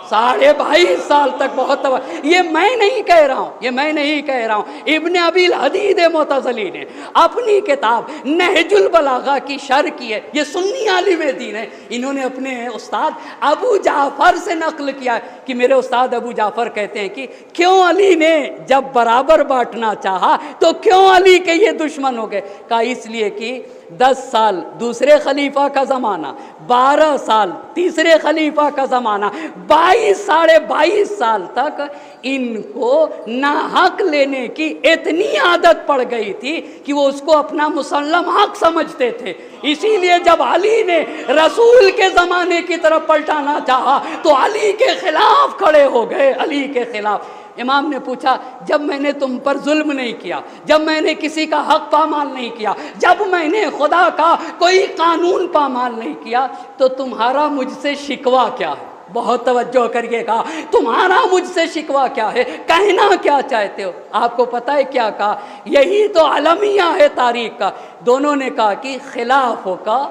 22.5 سال تک بہت یہ میں نہیں کہہ رہا ہوں، ابن ابی الحدید معتزلی نے اپنی کتاب نہج البلاغہ کی شرح کی ہے، یہ سنی عالم دین ہے، انہوں نے اپنے استاد ابو جعفر سے نقل کیا ہے کہ میرے استاد ابو جعفر کہتے ہیں کہ کیوں علی نے جب برابر بانٹنا چاہا تو کیوں علی کے یہ دشمن ہو گئے؟ کہا اس لیے کہ 10 سال دوسرے خلیفہ کا زمانہ، 12 سال تیسرے خلیفہ کا زمانہ، 22 ساڑھے 22 سال تک ان کو ناحق لینے کی اتنی عادت پڑ گئی تھی کہ وہ اس کو اپنا مسلم حق سمجھتے تھے۔ اسی لیے جب علی نے رسول کے زمانے کی طرف پلٹانا چاہا تو علی کے خلاف کھڑے ہو گئے، علی کے خلاف۔ امام نے پوچھا جب میں نے تم پر ظلم نہیں کیا، جب میں نے کسی کا حق پامال نہیں کیا، جب میں نے خدا کا کوئی قانون پامال نہیں کیا تو تمہارا مجھ سے شکوہ کیا ہے؟ بہت توجہ کریے گا، تمہارا مجھ سے شکوہ کیا ہے؟ کہنا کیا چاہتے ہو؟ آپ کو پتہ ہے کیا کہا؟ یہی تو المیہ ہے تاریخ کا۔ دونوں نے کہا کہ خلاف کا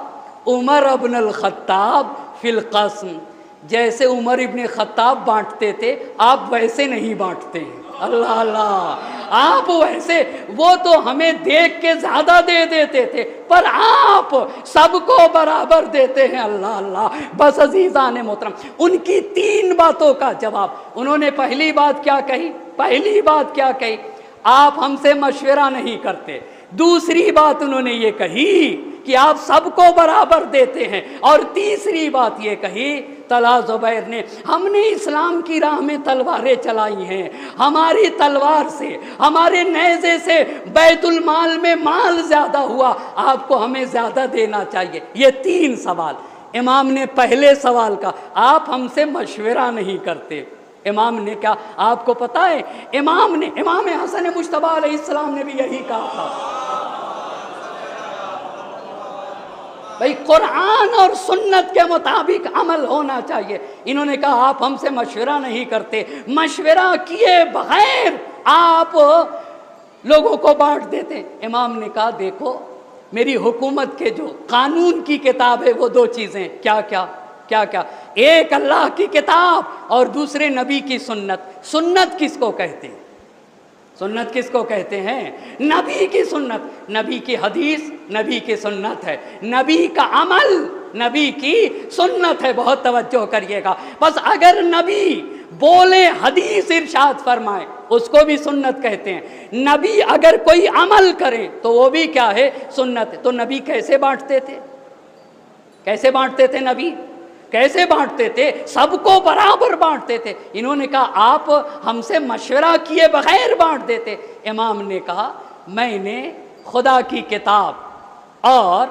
عمر ابن الخطاب فی القسم، جیسے عمر ابن خطاب بانٹتے تھے آپ ویسے نہیں بانٹتے ہیں۔ اللہ اللہ، آپ ویسے، وہ تو ہمیں دیکھ کے زیادہ دے دیتے تھے پر آپ سب کو برابر دیتے ہیں۔ اللہ اللہ، بس عزیزان محترم، ان کی 3 باتوں کا جواب انہوں نے پہلی بات کیا کہی؟ آپ ہم سے مشورہ نہیں کرتے۔ دوسری بات انہوں نے یہ کہی کہ آپ سب کو برابر دیتے ہیں، اور تیسری بات یہ کہی طلحہ زبیر نے، ہم نے اسلام کی راہ میں تلواریں چلائی ہیں، ہماری تلوار سے، ہمارے نیزے سے بیت المال میں مال زیادہ ہوا، آپ کو ہمیں زیادہ دینا چاہیے۔ یہ 3 سوال۔ امام نے پہلے سوال کا آپ ہم سے مشورہ نہیں کرتے، امام نے کہا آپ کو پتہ ہے امام حسن مجتبیٰ علیہ السلام نے بھی یہی کہا تھا، بھئی قرآن اور سنت کے مطابق عمل ہونا چاہیے۔ انہوں نے کہا آپ ہم سے مشورہ نہیں کرتے، مشورہ کیے بغیر آپ لوگوں کو بانٹ دیتے۔ امام نے کہا دیکھو میری حکومت کے جو قانون کی کتاب ہے وہ 2 چیزیں، کیا کیا؟ کیا کیا؟ ایک اللہ کی کتاب اور دوسرے نبی کی سنت۔ سنت کس کو کہتے ہیں؟ سنت کس کو کہتے ہیں؟ نبی کی سنت، نبی کی حدیث نبی کی سنت ہے، نبی کا عمل نبی کی سنت ہے۔ بہت توجہ کریے گا۔ بس اگر نبی بولے حدیث ارشاد فرمائے اس کو بھی سنت کہتے ہیں، نبی اگر کوئی عمل کرے تو وہ بھی کیا ہے؟ سنت ہے۔ تو نبی کیسے بانٹتے تھے؟ کیسے بانٹتے تھے نبی؟ کیسے بانٹتے تھے؟ سب کو برابر بانٹتے تھے۔ انہوں نے کہا آپ ہم سے مشورہ کیے بغیر بانٹ دیتے۔ امام نے کہا میں نے خدا کی کتاب اور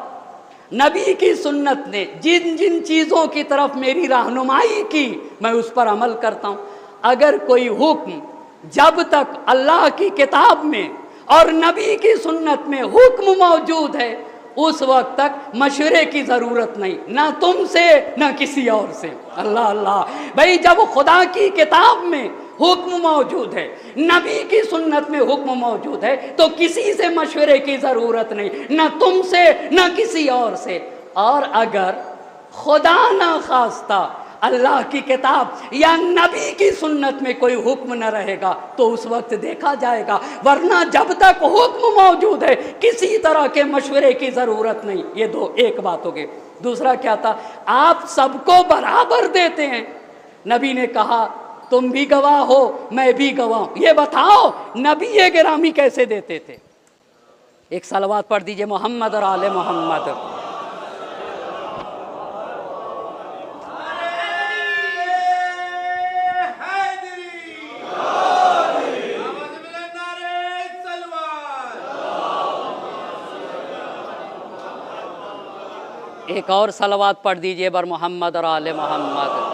نبی کی سنت نے جن جن چیزوں کی طرف میری رہنمائی کی میں اس پر عمل کرتا ہوں۔ اگر کوئی حکم جب تک اللہ کی کتاب میں اور نبی کی سنت میں حکم موجود ہے اس وقت تک مشورے کی ضرورت نہیں، نہ تم سے نہ کسی اور سے۔ اللہ اللہ بھائی، جب خدا کی کتاب میں حکم موجود ہے، نبی کی سنت میں حکم موجود ہے تو کسی سے مشورے کی ضرورت نہیں، نہ تم سے نہ کسی اور سے۔ اور اگر خدا نہ خواستہ اللہ کی کتاب یا نبی کی سنت میں کوئی حکم نہ رہے گا تو اس وقت دیکھا جائے گا، ورنہ جب تک حکم موجود ہے کسی طرح کے مشورے کی ضرورت نہیں۔ یہ ایک بات ہو گئی۔ دوسرا کیا تھا؟ آپ سب کو برابر دیتے ہیں۔ نبی نے کہا تم بھی گواہ ہو میں بھی گواہ ہوں، یہ بتاؤ نبی گرامی کیسے دیتے تھے؟ ایک صلوات پڑھ دیجئے محمد اور آل محمد۔ ایک اور صلوات پڑھ دیجئے بر محمد اور آل محمد۔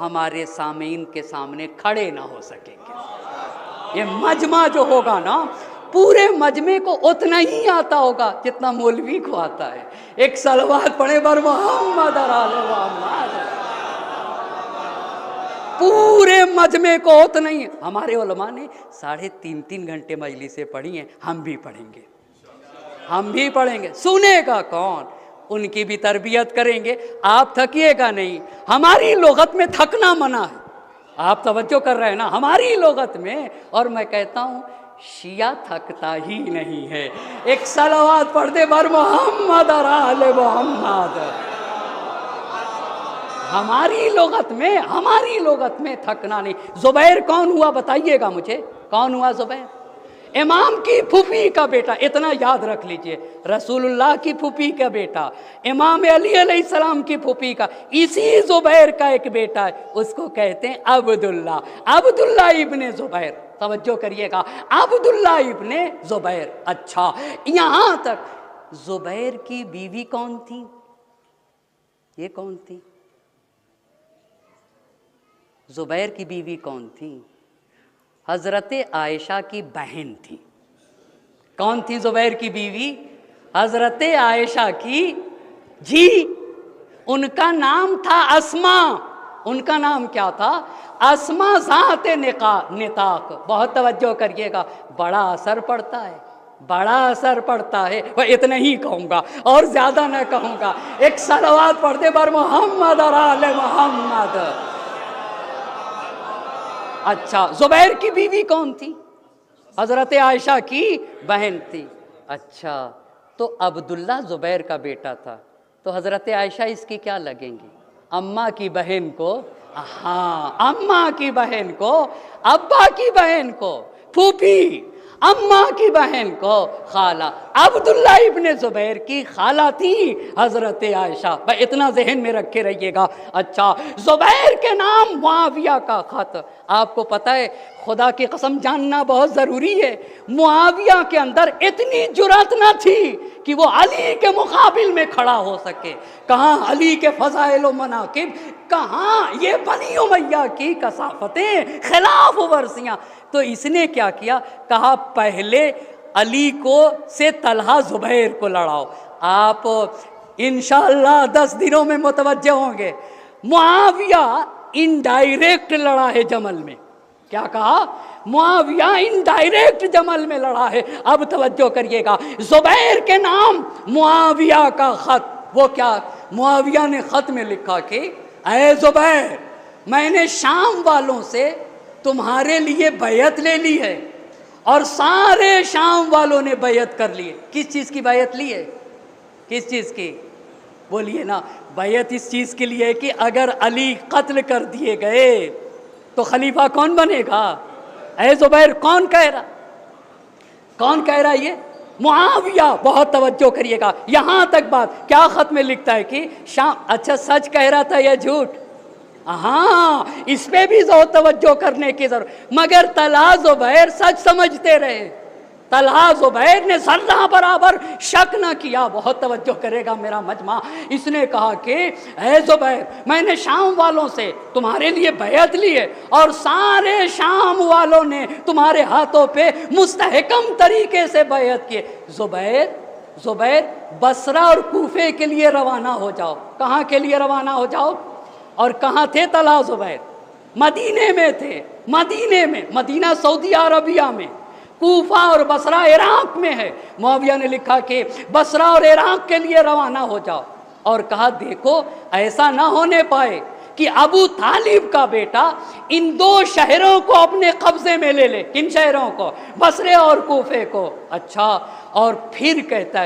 ہمارے سامعین کے سامنے کھڑے نہ ہو سکیں گے۔ یہ مجمع جو ہوگا نا، پورے مجمع کو اتنا ہی آتا ہوگا جتنا مولوی کو آتا ہے۔ ایک صلوات پڑھے بر محمد اور آل محمد، پورے مجمع کو اتنا ہی۔ ہمارے علماء نے 3.5 گھنٹے مجلسیں پڑھی ہیں، ہم بھی پڑھیں گے، ہم بھی پڑھیں گے۔ سنے گا کون؟ ان کی بھی تربیت کریں گے۔ آپ تھکیے گا نہیں، ہماری لغت میں تھکنا منع ہے۔ آپ توجہ کر رہے ہیں نا، ہماری لغت میں۔ اور میں کہتا ہوں شیعہ تھکتا ہی نہیں ہے۔ ایک صلوات پڑھ دے بر محمد اور آل محمد۔ ہماری لغت میں تھکنا نہیں۔ زبیر کون ہوا بتائیے گا مجھے، کون ہوا زبیر؟ امام کی پھوپھی کا بیٹا، اتنا یاد رکھ لیجئے، رسول اللہ کی پھوپھی کا بیٹا، امام علی علیہ السلام کی پھوپھی کا، اسی زبیر کا ایک بیٹا ہے، اس کو کہتے ہیں عبداللہ، عبداللہ ابن زبیر۔ توجہ کریے گا، عبداللہ ابن زبیر۔ اچھا، یہاں تک زبیر کی بیوی کون تھی؟ یہ کون تھی؟ زبیر کی بیوی کون تھی؟ حضرت عائشہ کی بہن تھی۔ کون تھی زبیر کی بیوی؟ حضرت عائشہ کی جی، ان کا نام تھا اسما۔ ان کا نام کیا تھا؟ اسما ذات نطاق۔ بہت توجہ کریے گا، بڑا اثر پڑتا ہے، بڑا اثر پڑتا ہے۔ وہ اتنا ہی کہوں گا اور زیادہ نہ کہوں گا۔ ایک صلوات پڑھ دے بر محمد اور آل محمد۔ اچھا، زبیر کی بیوی کون تھی؟ حضرت عائشہ کی بہن تھی۔ اچھا، تو عبداللہ زبیر کا بیٹا تھا، تو حضرت عائشہ اس کی کیا لگیں گی؟ اماں کی بہن کو، ہاں، اماں کی بہن کو، ابا کی بہن کو پھوپھی، اماں کی بہن کو خالہ۔ عبداللہ ابن زبیر کی خالہ تھی حضرت عائشہ۔ اتنا ذہن میں رکھے رہیے گا۔ اچھا، زبیر کے نام معاویہ کا خط۔ آپ کو پتہ ہے، خدا کی قسم جاننا بہت ضروری ہے، معاویہ کے اندر اتنی جرأت نہ تھی کہ وہ علی کے مقابل میں کھڑا ہو سکے۔ کہاں علی کے فضائل و مناقب، کہاں یہ بنی امیہ کی کثافتیں، خلاف ورزیاں۔ تو اس نے کیا کیا؟ کہا پہلے علی کو سے طلحہ زبیر کو لڑاؤ۔ آپ انشاءاللہ 10 دنوں میں متوجہ ہوں گے، معاویہ انڈائریکٹ لڑا ہے جمل میں۔ کیا کہا؟ معاویہ انڈائریکٹ جمل میں لڑا ہے۔ اب توجہ کریے گا، زبیر کے نام معاویہ کا خط۔ وہ کیا؟ معاویہ نے خط میں لکھا کہ اے زبیر، میں نے شام والوں سے تمہارے لیے بیعت لے لی ہے، اور سارے شام والوں نے بیعت کر لی ہے۔ کس چیز کی بیعت لی ہے؟ کس چیز کی؟ بولیے نا۔ بیعت اس چیز کے لیے کہ اگر علی قتل کر دیے گئے تو خلیفہ کون بنے گا؟ اے زبیر، کون کہہ رہا؟ کون کہہ رہا یہ؟ معاویہ۔ بہت توجہ کریے گا، یہاں تک بات کیا خط میں لکھتا ہے کہ شام۔ اچھا، سچ کہہ رہا تھا یا جھوٹ؟ ہاں، اس پہ بھی توجہ کرنے کی ضرورت۔ مگر طلحہ زبیر سچ سمجھتے رہے، طلحہ زبیر نے ذرہ برابر شک نہ کیا۔ بہت توجہ کرے گا میرا مجمع۔ اس نے کہا کہ اے زبیر، میں نے شام والوں سے تمہارے لیے بیعت لی ہے، اور سارے شام والوں نے تمہارے ہاتھوں پہ مستحکم طریقے سے بیعت کی۔ زبیر بصرہ اور کوفے کے لیے روانہ ہو جاؤ۔ کہاں کے لیے روانہ ہو جاؤ؟ اور کہاں تھے طلحہ زبیر؟ مدینے میں تھے، مدینے میں، مدینہ سعودی عربیہ میں۔ کوفہ اور بصرہ عراق میں ہے۔ معاویہ نے لکھا کہ بصرہ اور عراق کے لیے روانہ ہو جاؤ، اور کہا دیکھو ایسا نہ ہونے پائے کہ ابو طالب کا بیٹا ان 2 شہروں کو اپنے قبضے میں لے لے۔ کن شہروں کو؟ بصرے اور کوفے کو۔ اچھا، اور پھر کہتا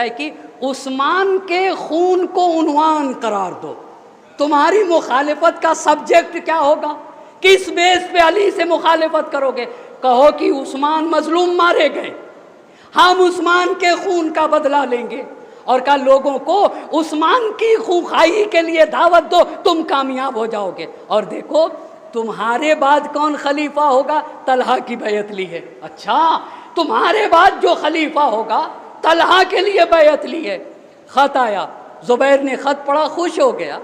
ہے کہ عثمان کے خون کو عنوان قرار دو۔ تمہاری مخالفت کا سبجیکٹ کیا ہوگا؟ کس بیس پہ علی سے مخالفت کرو گے؟ کہو کہ عثمان مظلوم مارے گئے، ہم عثمان کے خون کا بدلہ لیں گے، اور کہا لوگوں کو عثمان کی خونخواہی کے لیے دعوت دو، تم کامیاب ہو جاؤ گے۔ اور دیکھو تمہارے بعد کون خلیفہ ہوگا؟ طلحہ کی بیعت لی ہے۔ اچھا، تمہارے بعد جو خلیفہ ہوگا طلحہ کے لیے بیعت لی ہے۔ خط آیا، زبیر نے خط پڑھا، خوش ہو گیا،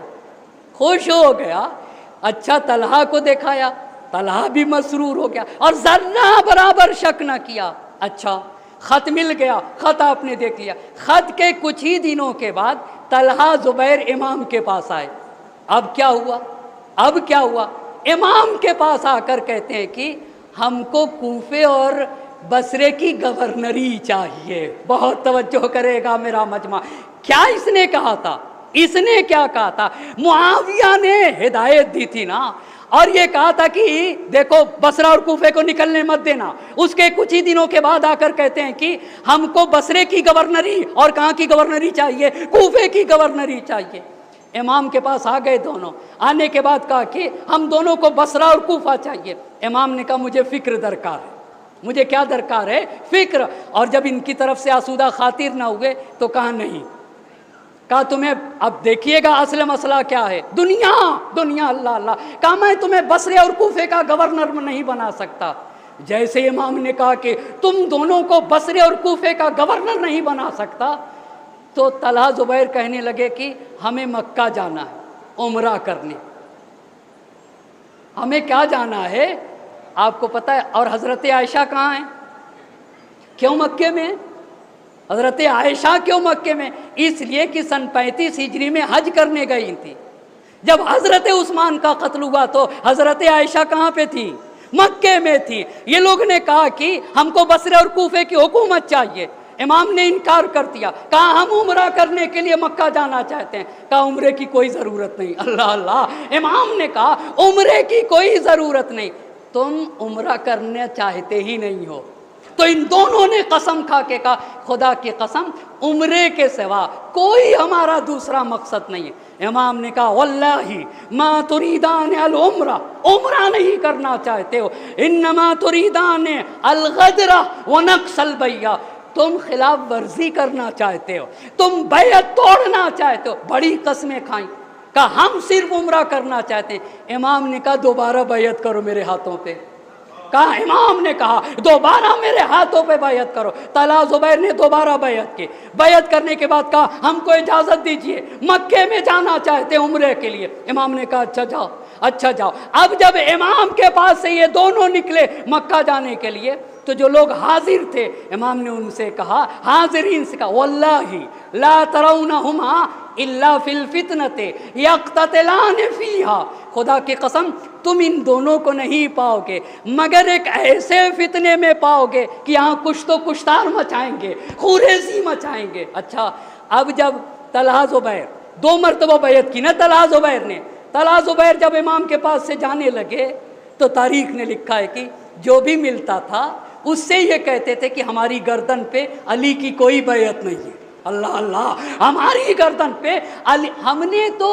خوش ہو گیا. اچھا طلحہ کو دکھایا, طلحہ بھی مسرور ہو گیا اور ذرہ برابر شک نہ کیا. اچھا خط مل گیا, خط آپ نے دیکھ لیا. خط کے کچھ ہی دنوں کے بعد طلحہ زبیر امام کے پاس آئے. اب کیا ہوا؟ اب کیا ہوا؟ امام کے پاس آ کر کہتے ہیں کہ ہم کو کوفے اور بصرے کی گورنری چاہیے. بہت توجہ کرے گا میرا مجمع. کیا اس نے کہا تھا؟ اس نے کیا کہا تھا؟ معاویہ نے ہدایت دی تھی نا, اور یہ کہا تھا کہ دیکھو بصرہ اور کوفے کو نکلنے مت دینا. اس کے کچھ ہی دنوں کے بعد آ کر کہتے ہیں کہ ہم کو بصرے کی گورنری اور کہاں کی گورنری چاہیے؟ کوفے کی گورنری چاہیے. امام کے پاس آ گئے دونوں. آنے کے بعد کہا کہ ہم دونوں کو بصرہ اور کوفہ چاہیے. امام نے کہا مجھے فکر درکار ہے. مجھے کیا درکار ہے؟ فکر. اور جب ان کی طرف سے آسودہ خاطر نہ ہوئے تو کہا نہیں. کہا تمہیں اب دیکھیے گا اصل مسئلہ کیا ہے. دنیا دنیا اللہ اللہ. کہا میں تمہیں بصرے اور کوفے کا گورنر نہیں بنا سکتا. جیسے امام نے کہا کہ تم دونوں کو بصرے اور کوفے کا گورنر نہیں بنا سکتا, تو طلحہ زبیر کہنے لگے کہ ہمیں مکہ جانا ہے عمرہ کرنے. ہمیں کیا جانا ہے آپ کو پتہ ہے. اور حضرت عائشہ کہاں ہیں؟ کیوں مکے میں؟ حضرت عائشہ کیوں مکے میں؟ اس لیے کہ سن 35 ہجری میں حج کرنے گئی تھی. جب حضرت عثمان کا قتل ہوا تو حضرت عائشہ کہاں پہ تھی؟ مکے میں تھی. یہ لوگ نے کہا کہ ہم کو بصرے اور کوفے کی حکومت چاہیے. امام نے انکار کر دیا. کہا ہم عمرہ کرنے کے لیے مکہ جانا چاہتے ہیں. کہا عمرے کی کوئی ضرورت نہیں. اللہ اللہ. امام نے کہا عمرے کی کوئی ضرورت نہیں, تم عمرہ کرنا چاہتے ہی نہیں ہو. تو ان دونوں نے قسم کھا کے کہا خدا کی قسم عمرے کے سوا کوئی ہمارا دوسرا مقصد نہیں ہے. امام نے کہا واللہ ما تریدان العمرہ, عمرہ نہیں کرنا چاہتے ہو, انما تریدان الغدر ونقص البیع, تم خلاف ورزی کرنا چاہتے ہو, تم بیعت توڑنا چاہتے ہو. بڑی قسمیں کھائیں. کہا ہم صرف عمرہ کرنا چاہتے ہیں. امام نے کہا دوبارہ بیعت کرو میرے ہاتھوں پہ. کہا امام نے کہا دوبارہ میرے ہاتھوں پہ بیعت کرو. طلحہ زبیر نے دوبارہ بیعت کی. بیعت کرنے کے بعد کہا ہم کو اجازت دیجئے, مکے میں جانا چاہتے ہیں عمرے کے لیے. امام نے کہا اچھا جاؤ, اچھا جاؤ. اب جب امام کے پاس سے یہ دونوں نکلے مکہ جانے کے لیے, تو جو لوگ حاضر تھے امام نے ان سے کہا, حاضرین سے کہا واللہ لا ترونہما الا فی الفتنۃ یقتتلان فیہا, خدا کی قسم تم ان دونوں کو نہیں پاؤ گے مگر ایک ایسے فتنے میں پاؤ گے کہ یہاں کچھ تو کشتار مچائیں گے, خوریزی مچائیں گے. اچھا اب جب طلحہ زبیر 2 مرتبہ بیعت کی نا طلحہ زبیر نے, طلحہ زبیر جب امام کے پاس سے جانے لگے تو تاریخ نے لکھا ہے کہ جو بھی ملتا تھا اس سے یہ کہتے تھے کہ ہماری گردن پہ علی کی کوئی بیعت نہیں ہے. اللہ اللہ. ہماری گردن پہ علی, ہم نے تو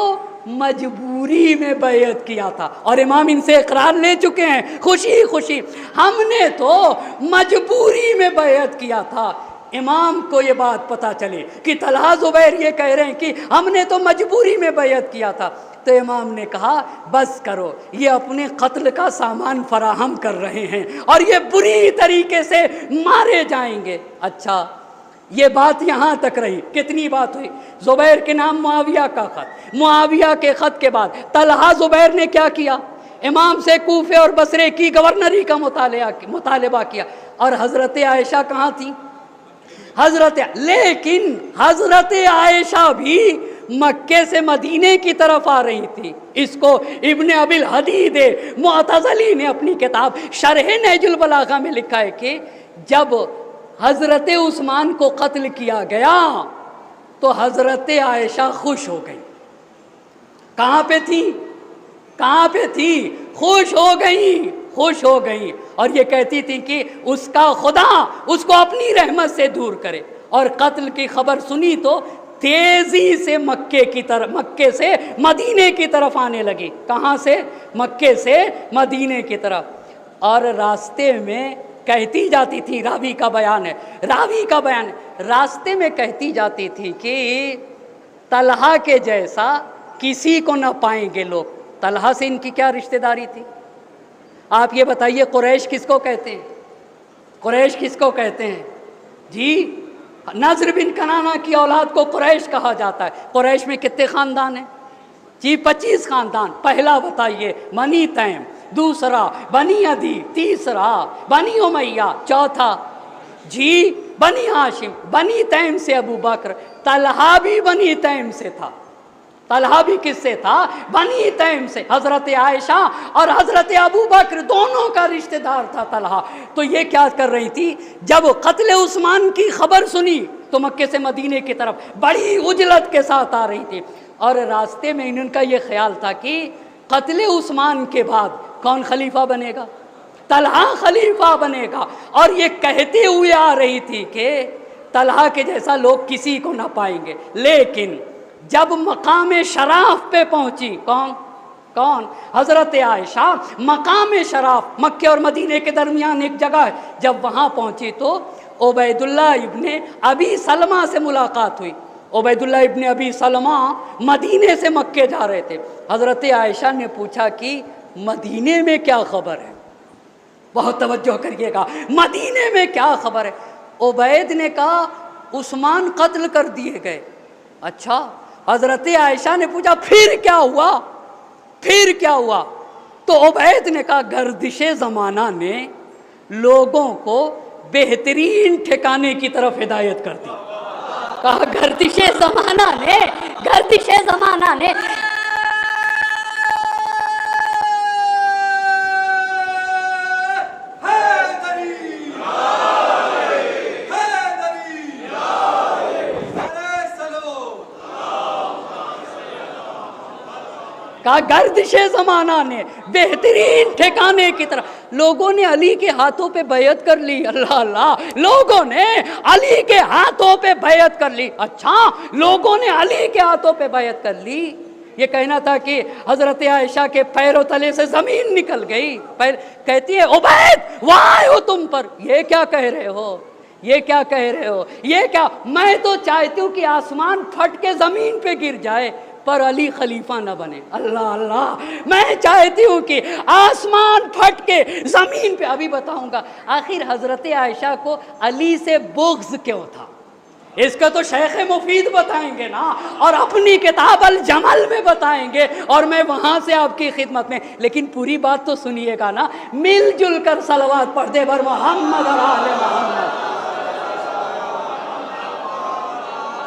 مجبوری میں بیعت کیا تھا اور امام ان سے اقرار لے چکے ہیں خوشی خوشی. ہم نے تو مجبوری میں بیعت کیا تھا. امام کو یہ بات پتہ چلی کہ طلحہ زبیر یہ کہہ رہے ہیں کہ ہم نے تو مجبوری میں بیعت کیا تھا, تو امام نے کہا بس کرو, یہ اپنے قتل کا سامان فراہم کر رہے ہیں اور یہ بری طریقے سے مارے جائیں گے. اچھا یہ بات یہاں تک رہی. کتنی بات ہوئی؟ زبیر کے نام معاویہ کا خط. معاویہ کے خط کے بعد طلحہ زبیر نے کیا کیا؟ امام سے کوفے اور بصرے کی گورنری کا مطالبہ کیا. اور حضرت عائشہ کہاں تھی؟ لیکن حضرت عائشہ بھی مکے سے مدینے کی طرف آ رہی تھی. اس کو ابن ابی الحدید معتزلی نے اپنی کتاب شرح نہج البلاغہ میں لکھا ہے کہ جب حضرت عثمان کو قتل کیا گیا تو حضرت عائشہ خوش ہو گئی. کہاں پہ تھی؟ کہاں پہ تھی؟ خوش ہو گئی, خوش ہو گئی. اور یہ کہتی تھی کہ اس کا خدا اس کو اپنی رحمت سے دور کرے. اور قتل کی خبر سنی تو تیزی سے مکے سے مدینے کی طرف آنے لگی. کہاں سے؟ مکے سے مدینے کی طرف. اور راستے میں کہتی جاتی تھی, راوی کا بیان ہے, راستے میں کہتی جاتی تھی کہ طلحہ کے جیسا کسی کو نہ پائیں گے لوگ. طلحہ سے ان کی کیا رشتہ داری تھی؟ آپ یہ بتائیے. قریش کس کو کہتے ہیں؟ قریش کس کو کہتے ہیں جی؟ نضر بن کنانہ کی اولاد کو قریش کہا جاتا ہے. قریش میں کتنے خاندان ہیں؟ جی 25 خاندان. پہلا بتائیے بنی تیم، دوسرا بنی عدی، تیسرا بنی امیہ، چوتھا جی بنی ہاشم. بنی تیم سے ابو بکر. طلحہ بھی بنی تیم سے تھا. طلحہ بھی کس سے تھا؟ بنی تیم سے. حضرت عائشہ اور حضرت ابو بکر دونوں کا رشتہ دار تھا طلحہ. تو یہ کیا کر رہی تھی؟ جب قتل عثمان کی خبر سنی تو مکے سے مدینے کی طرف بڑی عجلت کے ساتھ آ رہی تھی، اور راستے میں ان کا یہ خیال تھا کہ قتل عثمان کے بعد کون خلیفہ بنے گا؟ طلحہ خلیفہ بنے گا. اور یہ کہتے ہوئے آ رہی تھی کہ طلحہ کے جیسا لوگ کسی کو نہ پائیں گے. لیکن جب مقام شراف پہ پہنچی، کون؟ حضرت عائشہ. مقام شراف مکے اور مدینے کے درمیان ایک جگہ ہے. جب وہاں پہنچی تو عبید اللہ ابن ابی سلمہ سے ملاقات ہوئی. عبید اللہ ابن ابی سلمہ مدینے سے مکے جا رہے تھے. حضرت عائشہ نے پوچھا کہ مدینے میں کیا خبر ہے؟ بہت توجہ کریے گا، مدینے میں کیا خبر ہے؟ عبید نے کہا عثمان قتل کر دیے گئے. اچھا. حضرت عائشہ نے پوچھا پھر کیا ہوا؟ پھر کیا ہوا؟ تو عبید نے کہا گردش زمانہ نے لوگوں کو بہترین ٹھکانے کی طرف ہدایت کر دی. کہا گردش زمانہ نے گردش زمانہ نے بہترین ٹھکانے کی طرف لوگوں نے علی کے ہاتھوں پہ بیعت کر لی. اللہ اللہ، لوگوں نے علی کے ہاتھوں پہ بیعت کر لی. اچھا، لوگوں نے علی کے ہاتھوں پہ بیعت کر لی. یہ کہنا تھا کہ حضرت عائشہ کے پیروں تلے سے زمین نکل گئی. کہتی ہے عبید وائے ہو تم پر. یہ کیا کہہ رہے ہو؟ یہ کیا کہہ رہے ہو؟ یہ کیا؟ میں تو چاہتی ہوں کہ آسمان پھٹ کے زمین پہ گر جائے پر علی خلیفہ نہ بنے. اللہ اللہ، میں چاہتی ہوں کہ آسمان پھٹ کے زمین پہ. ابھی بتاؤں گا آخر حضرت عائشہ کو علی سے بغض کیوں تھا. اس کا تو شیخ مفید بتائیں گے نا، اور اپنی کتاب الجمل میں بتائیں گے، اور میں وہاں سے آپ کی خدمت میں. لیکن پوری بات تو سنیے گا نا. مل جل کر صلوات پڑھتے بر محمد اور آل محمد.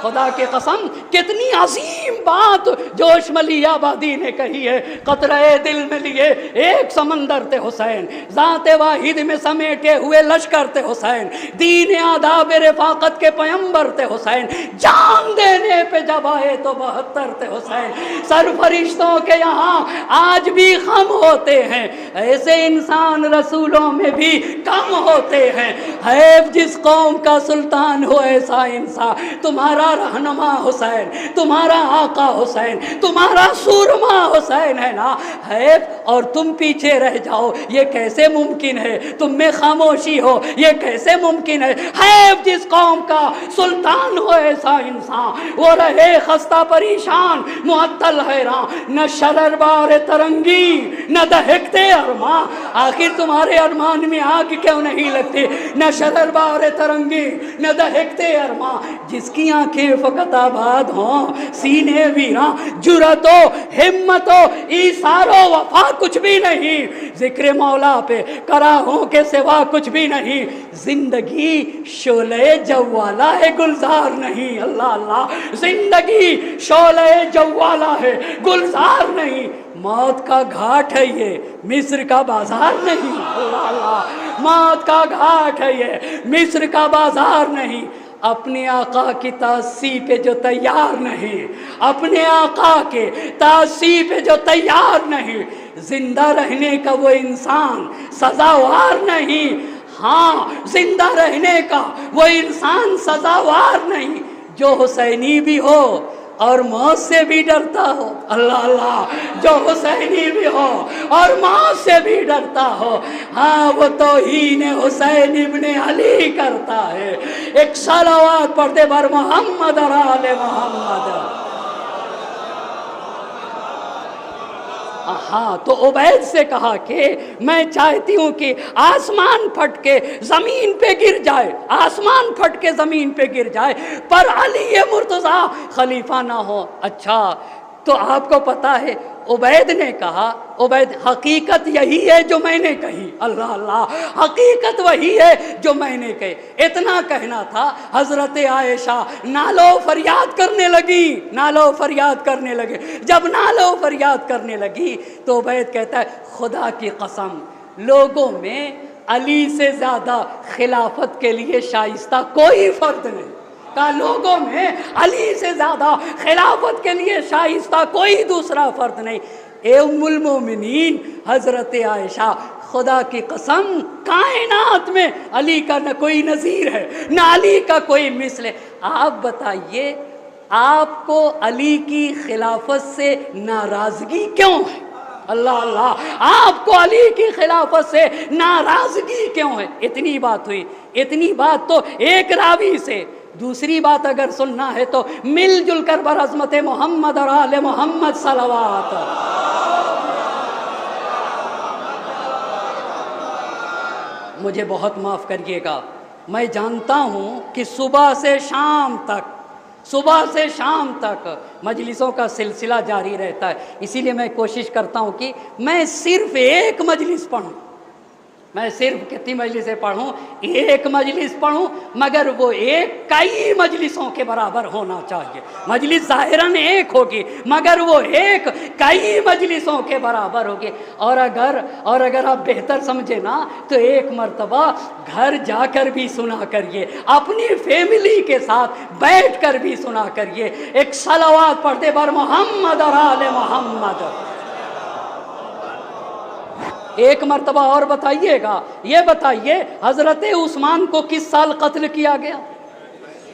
خدا کی قسم کتنی عظیم بات جوش ملی آبادی نے کہی ہے. قطرے دل میں لیے ایک سمندر تھے حسین، ذات واحد میں سمیٹے ہوئے لشکر تھے حسین، دین آداب رفاقت کے پیمبر تھے حسین، جان دینے پہ جب آئے تو 72 تھے حسین. سرفرشتوں کے یہاں آج بھی غم ہوتے ہیں، ایسے انسان رسولوں میں بھی کم ہوتے ہیں. حیف جس قوم کا سلطان ہو ایسا انسان. تمہارا رہنما حسین، تمہارا آقا حسین، تمہارا سورما حسین ہے نا. حیف اور تم پیچھے رہ جاؤ، یہ کیسے ممکن ہے؟ تم میں خاموشی ہو، یہ کیسے ممکن ہے؟ حیف جس قوم کا سلطان ہو ایسا انسان، وہ رہے خستہ پریشان معطل حیران. نہ شرر بار ترنگی نہ دہکتے ارمان. آخر تمہارے ارمان میں آگ کیوں نہیں لگتی؟ نہ شرر بار ترنگی نہ دہکتے ارمان. جس کی آنکھیں فقط آباد ہوں، سینے ویراں، جرأت و ہمت و ایثار و وفا کچھ بھی نہیں. ذکر مولا پہ کراہوں کے سوا کچھ بھی نہیں. زندگی شعلہ جوالا ہے گلزار نہیں. اللہ اللہ، زندگی شعلہ جوالا ہے گلزار نہیں. موت کا گھاٹ ہے یہ مصر کا بازار نہیں. اللہ اللہ، موت کا گھاٹ ہے یہ مصر کا بازار نہیں. اپنے آقا کی تاسی پہ جو تیار نہیں، اپنے آقا کے تاسی پہ جو تیار نہیں، زندہ رہنے کا وہ انسان سزاوار نہیں. ہاں، زندہ رہنے کا وہ انسان سزاوار نہیں جو حسینی بھی ہو اور موت سے بھی ڈرتا ہو. اللہ اللہ، جو حسینی بھی ہو اور موت سے بھی ڈرتا ہو. ہاں، وہ توہین حسین ابن علی کرتا ہے. ایک صلوات پڑھتے بر محمد اور آل محمد. ہاں، تو عبید سے کہا کہ میں چاہتی ہوں کہ آسمان پھٹ کے زمین پہ گر جائے، آسمان پھٹ کے زمین پہ گر جائے پر علی مرتضیٰ خلیفہ نہ ہو. اچھا، تو آپ کو پتا ہے عبید نے کہا، عبید حقیقت یہی ہے جو میں نے کہی، اللہ اللہ، حقیقت وہی ہے جو میں نے کہی، اتنا کہنا تھا۔ حضرت عائشہ نالو فریاد کرنے لگی، نالو فریاد کرنے لگے۔ جب نالو فریاد کرنے لگی تو عبید کہتا ہے خدا کی قسم لوگوں میں علی سے زیادہ خلافت کے لیے شائستہ کوئی فرد نہیں، کہ لوگوں میں علی سے زیادہ خلافت کے لیے شائستہ کوئی دوسرا فرد نہیں۔ اے ام المومنین حضرت عائشہ، خدا کی قسم کائنات میں علی کا نہ کوئی نظیر ہے، نہ علی کا کوئی مثل ہے۔ آپ بتائیے آپ کو علی کی خلافت سے ناراضگی کیوں ہے؟ اللہ اللہ، آپ کو علی کی خلافت سے ناراضگی کیوں ہے؟ اتنی بات ہوئی، اتنی بات تو ایک راوی سے۔ دوسری بات اگر سننا ہے تو مل جل کر برعظمت محمد اور آل محمد صلوات۔ مجھے بہت معاف کریے گا، میں جانتا ہوں کہ صبح سے شام تک مجلسوں کا سلسلہ جاری رہتا ہے، اسی لیے میں کوشش کرتا ہوں کہ میں صرف ایک مجلس پڑھوں، میں صرف کتنی مجلسیں پڑھوں؟ ایک مجلس پڑھوں، مگر وہ ایک کئی مجلسوں کے برابر ہونا چاہیے۔ مجلس ظاہراً ایک ہوگی مگر وہ ایک کئی مجلسوں کے برابر ہوگی۔ اور اگر آپ بہتر سمجھے نا تو ایک مرتبہ گھر جا کر بھی سنا کریے، اپنی فیملی کے ساتھ بیٹھ کر بھی سنا کریے، ایک صلوات پڑھتے بر محمد اور آل محمد۔ ایک مرتبہ اور بتائیے گا، یہ بتائیے حضرت عثمان کو کس سال قتل کیا گیا؟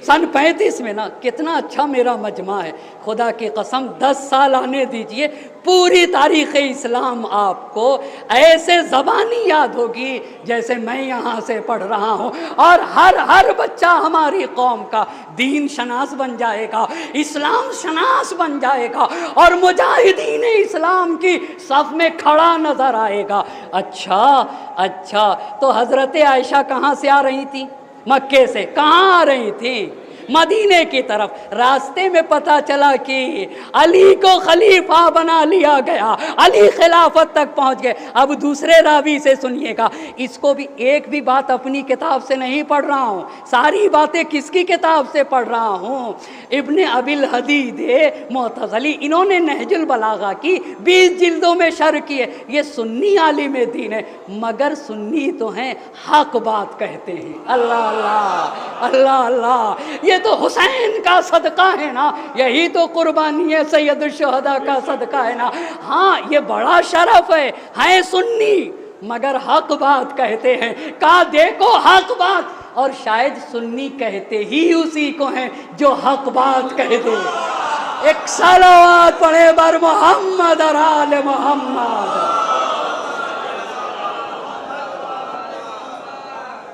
سن 35 میں نا۔ کتنا اچھا میرا مجمع ہے، خدا کی قسم 10 سال آنے دیجئے، پوری تاریخ اسلام آپ کو ایسے زبانی یاد ہوگی جیسے میں یہاں سے پڑھ رہا ہوں، اور ہر بچہ ہماری قوم کا دین شناس بن جائے گا، اسلام شناس بن جائے گا، اور مجاہدین اسلام کی صف میں کھڑا نظر آئے گا۔ اچھا تو حضرت عائشہ کہاں سے آ رہی تھی؟ مکے سے۔ کہاں آ رہی تھی؟ مدینے کی طرف۔ راستے میں پتہ چلا کہ علی کو خلیفہ بنا لیا گیا، علی خلافت تک پہنچ گئے۔ اب دوسرے راوی سے سنیے گا، اس کو بھی ایک بھی بات اپنی کتاب سے نہیں پڑھ رہا ہوں، ساری باتیں کس کی کتاب سے پڑھ رہا ہوں؟ ابن ابی الحدید معتزلی، انہوں نے نہج البلاغہ کی 20 جلدوں میں شرح کی ہے۔ یہ سنی عالم دین ہے، مگر سنی تو ہیں، حق بات کہتے ہیں۔ اللہ اللہ اللہ اللہ، یہ تو حسین کا صدقہ ہے نا، یہی تو قربانی ہے سید الشہداء کا صدقہ ہے نا۔ ہاں یہ بڑا شرف ہے، ہیں سنی مگر حق بات کہتے ہیں۔ کہا دیکھو حق بات، اور شاید سنی کہتے ہی اسی کو ہیں جو حق بات کہتے۔ ایک صلوات پڑھے بر محمد اور آل محمد۔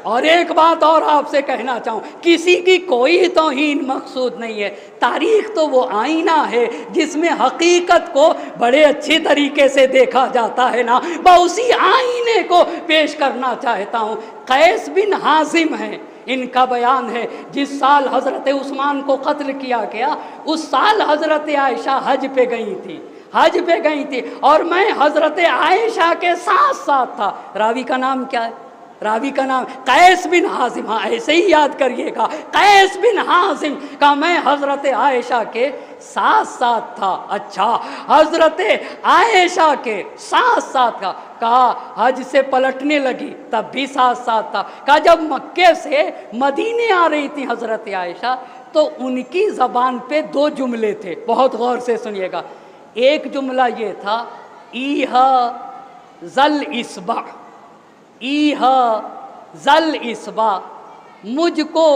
اور ایک بات اور آپ سے کہنا چاہوں، کسی کی کوئی توہین مقصود نہیں ہے، تاریخ تو وہ آئینہ ہے جس میں حقیقت کو بڑے اچھی طریقے سے دیکھا جاتا ہے نا، میں اسی آئینے کو پیش کرنا چاہتا ہوں۔ قیس بن حازم ہے، ان کا بیان ہے جس سال حضرت عثمان کو قتل کیا گیا اس سال حضرت عائشہ حج پہ گئی تھی اور میں حضرت عائشہ کے ساتھ تھا۔ راوی کا نام کیا ہے؟ راوی کا نام قیس بن حازم، ہاں ایسے ہی یاد کریے گا، قیس بن حازم کا میں حضرت عائشہ کے ساتھ تھا۔ اچھا، حضرت عائشہ کے ساتھ کا، کہا حج سے پلٹنے لگی تب بھی ساتھ تھا۔ کہا جب مکے سے مدینے آ رہی تھی حضرت عائشہ تو ان کی زبان پہ 2 جملے تھے، بہت غور سے سنیے گا۔ ایک جملہ یہ تھا، ایہا ذل اسبع، ایہا ذل اسبع، مجھ کو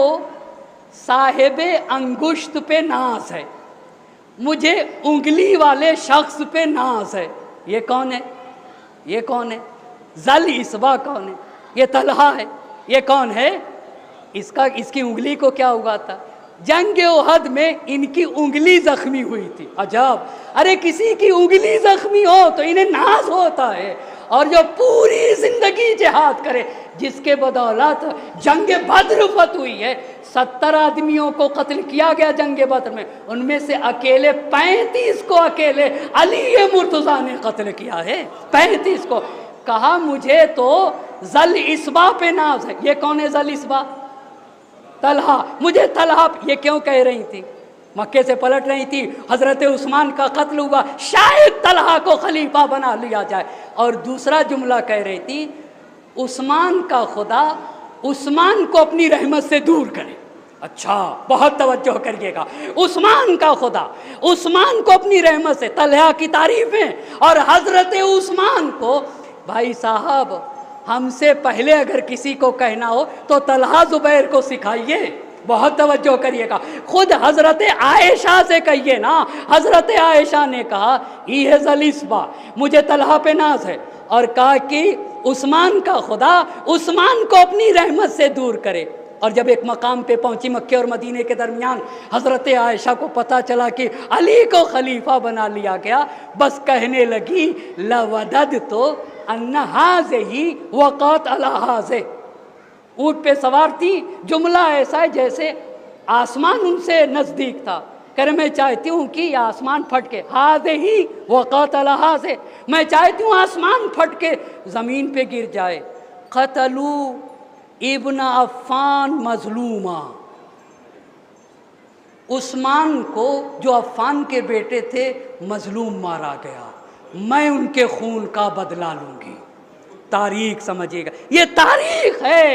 صاحب انگشت پہ ناز ہے، مجھے انگلی والے شخص پہ ناز ہے۔ یہ کون ہے؟ یہ کون ہے؟ ذل اسبع کون ہے؟ یہ طلحہ ہے۔ یہ کون ہے؟ اس کی انگلی کو کیا ہوا تھا؟ جنگ احد میں ان کی انگلی زخمی ہوئی تھی۔ عجب، ارے کسی کی انگلی زخمی ہو تو انہیں ناز ہوتا ہے، اور جو پوری زندگی جہاد کرے، جس کے بدولت جنگ بدر فتح ہوئی ہے، 70 آدمیوں کو قتل کیا گیا جنگ بدر میں، ان میں سے اکیلے 35 کو اکیلے علی مرتضیٰ نے قتل کیا ہے، 35 کو۔ کہا مجھے تو ذل اسبا پہ ناز ہے۔ یہ کون ہے ذل اسبا؟ طلحہ۔ مجھے طلحہ، یہ کیوں کہہ رہی تھی؟ مکے سے پلٹ رہی تھی، حضرت عثمان کا قتل ہوا، شاید طلحہ کو خلیفہ بنا لیا جائے، اور دوسرا جملہ کہہ رہی تھی عثمان کا خدا عثمان کو اپنی رحمت سے دور کرے۔ اچھا بہت توجہ کریے گا، عثمان کا خدا عثمان کو اپنی رحمت سے، طلحہ کی تعریفیں اور حضرت عثمان کو۔ بھائی صاحب ہم سے پہلے اگر کسی کو کہنا ہو تو طلحہ زبیر کو سکھائیے، بہت توجہ کریے گا، خود حضرت عائشہ سے کہیے نا۔ حضرت عائشہ نے کہا یہ ذلیسبا، مجھے طلحہ پہ ناز ہے، اور کہا کہ عثمان کا خدا عثمان کو اپنی رحمت سے دور کرے۔ اور جب ایک مقام پہ پہنچی مکے اور مدینے کے درمیان، حضرت عائشہ کو پتہ چلا کہ علی کو خلیفہ بنا لیا گیا، بس کہنے لگی لَوَدَدْتُ أَنَّ هَٰذِهِ وَقَعَتْ عَلَىٰ هَٰذِهِ۔ اونٹ پہ سوار تھی، جملہ ایسا ہے جیسے آسمان ان سے نزدیک تھا، کہ میں چاہتی ہوں کہ یہ آسمان پھٹ کے هَٰذِهِ وَقَعَتْ عَلَىٰ هَٰذِهِ، میں چاہتی ہوں آسمان پھٹ کے زمین پہ گر جائے۔ قتلوا ابن عفان مظلوما، عثمان کو جو عفان کے بیٹے تھے مظلوم مارا گیا، میں ان کے خون کا بدلہ لوں گی۔ تاریخ سمجھیے گا، یہ تاریخ ہے،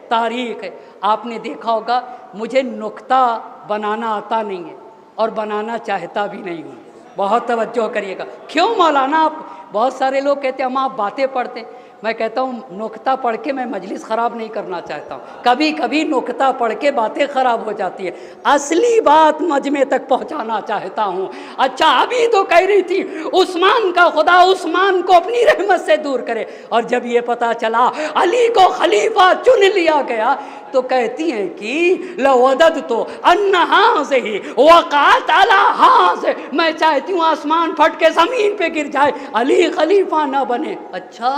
تاریخ ہے۔ آپ نے دیکھا ہوگا مجھے نکتہ بنانا آتا نہیں ہے اور بنانا چاہتا بھی نہیں ہوں، بہت توجہ کریے گا۔ کیوں مولانا؟ آپ بہت سارے لوگ کہتے ہیں ہم آپ باتیں پڑھتے ہیں، میں کہتا ہوں نکتہ پڑھ کے میں مجلس خراب نہیں کرنا چاہتا ہوں، کبھی کبھی نکتہ پڑھ کے باتیں خراب ہو جاتی ہے، اصلی بات مجمع تک پہنچانا چاہتا ہوں۔ اچھا ابھی تو کہہ رہی تھی عثمان کا خدا عثمان کو اپنی رحمت سے دور کرے، اور جب یہ پتا چلا علی کو خلیفہ چن لیا گیا تو کہتی ہیں کہ لَوَدَدْتُ أَنَّ هَٰذِهِ وَقَعَتْ عَلَىٰ هَٰذِهِ، میں چاہتی ہوں آسمان پھٹ کے زمین پہ گر جائے، علی خلیفہ نہ بنے۔ اچھا،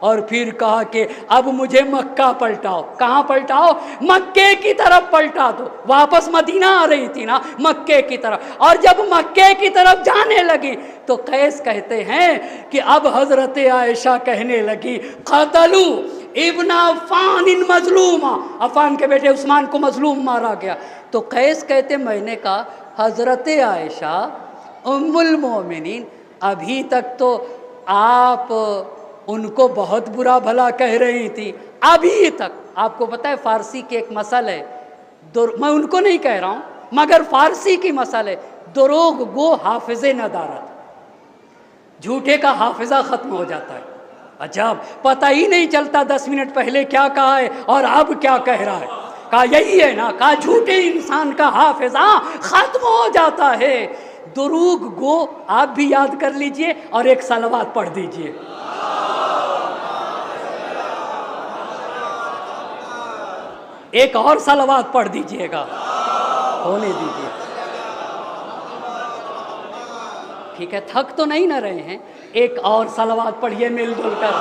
اور پھر کہا کہ اب مجھے مکہ پلٹاؤ۔ کہاں پلٹاؤ؟ مکے کی طرف پلٹا دو۔ واپس مدینہ آ رہی تھی نا، مکے کی طرف، اور جب مکے کی طرف جانے لگی تو قیس کہتے ہیں کہ اب حضرت عائشہ کہنے لگی قتلوا ابن عفان مظلوما، عفان کے بیٹے عثمان کو مظلوم مارا گیا۔ تو قیس کہتے میں نے کہا حضرت عائشہ ام المومنین، ابھی تک تو آپ ان کو بہت برا بھلا کہہ رہی تھی، ابھی تک۔ آپ کو پتہ ہے فارسی کی ایک مسئلہ ہے، میں ان کو نہیں کہہ رہا ہوں مگر فارسی کی مسئلہ ہے، دروغ گو حافظ ندارت، جھوٹے کا حافظہ ختم ہو جاتا ہے۔ عجب، پتہ ہی نہیں چلتا 10 منٹ پہلے کیا کہا ہے اور اب کیا کہہ رہا ہے۔ کہا یہی ہے نا، کہا جھوٹے انسان کا حافظہ ختم ہو جاتا ہے۔ دروغ گو آپ بھی یاد کر لیجئے اور ایک صلوات پڑھ دیجئے۔ ایک اور صلوات پڑھ دیجئے گا، ہونے دیجئے۔ ٹھیک ہے، تھک تو نہیں نہ رہے ہیں؟ ایک اور صلوات پڑھیے مل جل کر۔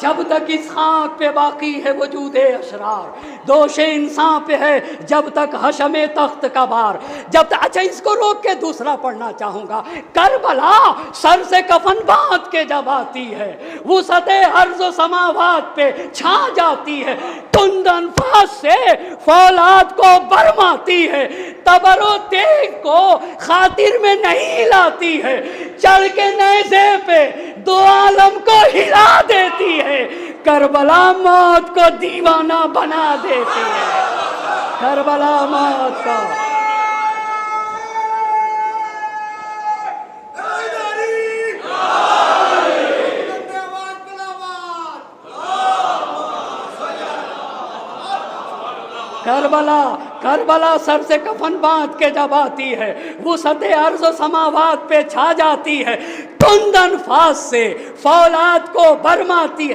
جب تک اس خاک پہ باقی ہے وجود اشرار، دوش انسان پہ ہے جب تک حشم تخت کا بار، جب تک۔ اچھا اس کو روک کے دوسرا پڑھنا چاہوں گا۔ کربلا سر سے کفن باندھ کے جب آتی ہے، وسعت ارض و سماوات پہ چھا جاتی ہے، تند انفاس سے فولاد کو برماتی ہے، تبر و تیغ کو خاطر میں نہیں لاتی ہے، چڑھ کے نیزے پہ دو عالم کو ہلا دیتی ہے، کربلا موت کو دیوانہ بنا دیتی ہے، کربلا موت کو۔ کربلا سر سے کفن باندھ کے جب آتی ہے، وسعت ارض و سماوات پہ چھا جاتی ہے، تند انفاس سے فولاد کو برماتی ہے۔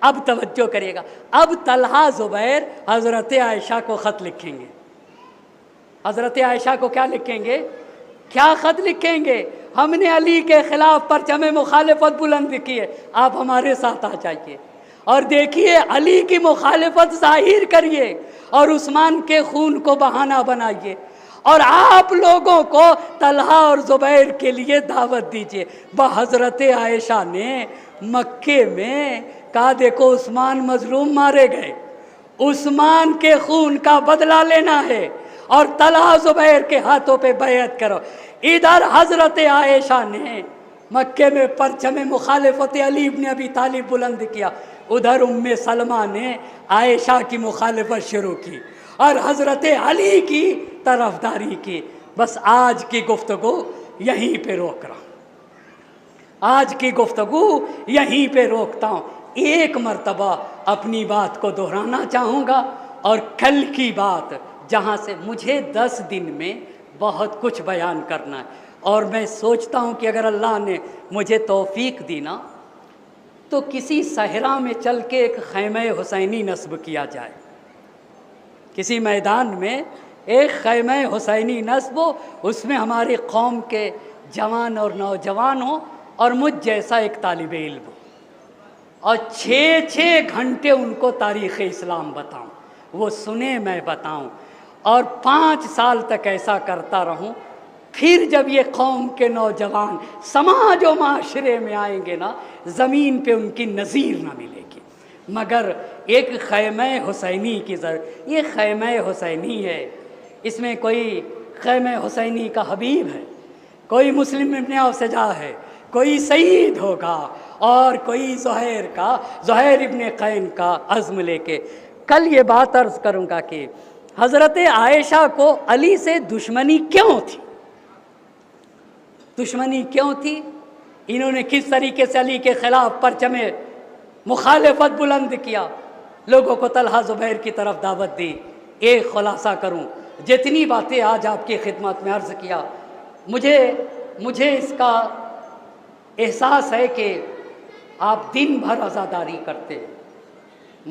اب توجہ کریے گا، اب طلحہ زبیر حضرت عائشہ کو خط لکھیں گے۔ حضرت عائشہ کو کیا لکھیں گے؟ کیا خط لکھیں گے؟ ہم نے علی کے خلاف پرچم مخالفت بلند کی ہے، آپ ہمارے ساتھ آ جائیے اور دیکھیے علی کی مخالفت ظاہر کریے اور عثمان کے خون کو بہانہ بنائیے، اور آپ لوگوں کو طلحہ اور زبیر کے لیے دعوت دیجیے۔ حضرت عائشہ نے مکے میں کہا دیکھو عثمان مظلوم مارے گئے، عثمان کے خون کا بدلہ لینا ہے اور طلحہ زبیر کے ہاتھوں پہ بیعت کرو۔ ادھر حضرت عائشہ نے مکے میں پرچم مخالفت علی ابن ابی طالب بلند کیا، ادھر ام سلمہ نے عائشہ کی مخالفت شروع کی اور حضرت علی کی طرفداری کی۔ بس آج کی گفتگو یہیں پہ روک رہا ہوں، آج کی گفتگو یہیں پہ روکتا ہوں۔ ایک مرتبہ اپنی بات کو دہرانا چاہوں گا، اور کل کی بات جہاں سے مجھے 10 دن میں بہت کچھ بیان کرنا ہے، اور میں سوچتا ہوں کہ اگر اللہ نے مجھے توفیق دی نا تو کسی صحرا میں چل کے ایک خیمہ حسینی نصب کیا جائے، کسی میدان میں ایک خیمہ حسینی نصب ہو، اس میں ہماری قوم کے جوان اور نوجوان ہوں اور مجھ جیسا ایک طالب علم ہو، اور 6 گھنٹے ان کو تاریخ اسلام بتاؤں، وہ سنیں میں بتاؤں، اور 5 سال تک ایسا کرتا رہوں۔ پھر جب یہ قوم کے نوجوان سماج و معاشرے میں آئیں گے نا، زمین پہ ان کی نظیر نہ ملے گی مگر ایک خیمہ حسینی کی ضرورت۔ یہ خیمہ حسینی ہے، اس میں کوئی خیمہ حسینی کا حبیب ہے، کوئی مسلم ابن اوسجا ہے، کوئی سعید ہوگا، اور کوئی زہیر ابن قین کا عزم لے کے۔ کل یہ بات عرض کروں گا کہ حضرت عائشہ کو علی سے دشمنی کیوں تھی، دشمنی کیوں تھی، انہوں نے کس طریقے سے علی کے خلاف پرچم مخالفت بلند کیا، لوگوں کو طلحہ زبیر کی طرف دعوت دی۔ ایک خلاصہ کروں، جتنی باتیں آج آپ کی خدمت میں عرض کیا، مجھے اس کا احساس ہے کہ آپ دن بھر عزاداری کرتے ہیں،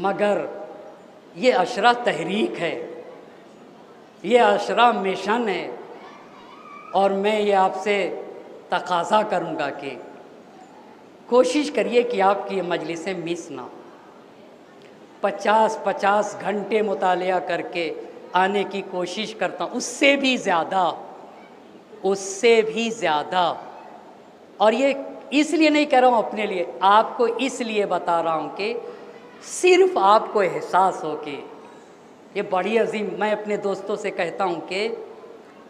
مگر یہ عشرہ تحریک ہے، یہ عشرہ مشن ہے، اور میں یہ آپ سے تقاضا کروں گا کہ کوشش کریے کہ آپ کی یہ مجلسیں مس نہ ہوں۔ 50 گھنٹے مطالعہ کر کے آنے کی کوشش کرتا ہوں، اس سے بھی زیادہ، اور یہ اس لیے نہیں کہہ رہا ہوں اپنے لیے، آپ کو اس لیے بتا رہا ہوں کہ صرف آپ کو احساس ہو کہ یہ بڑی عظیم۔ میں اپنے دوستوں سے کہتا ہوں کہ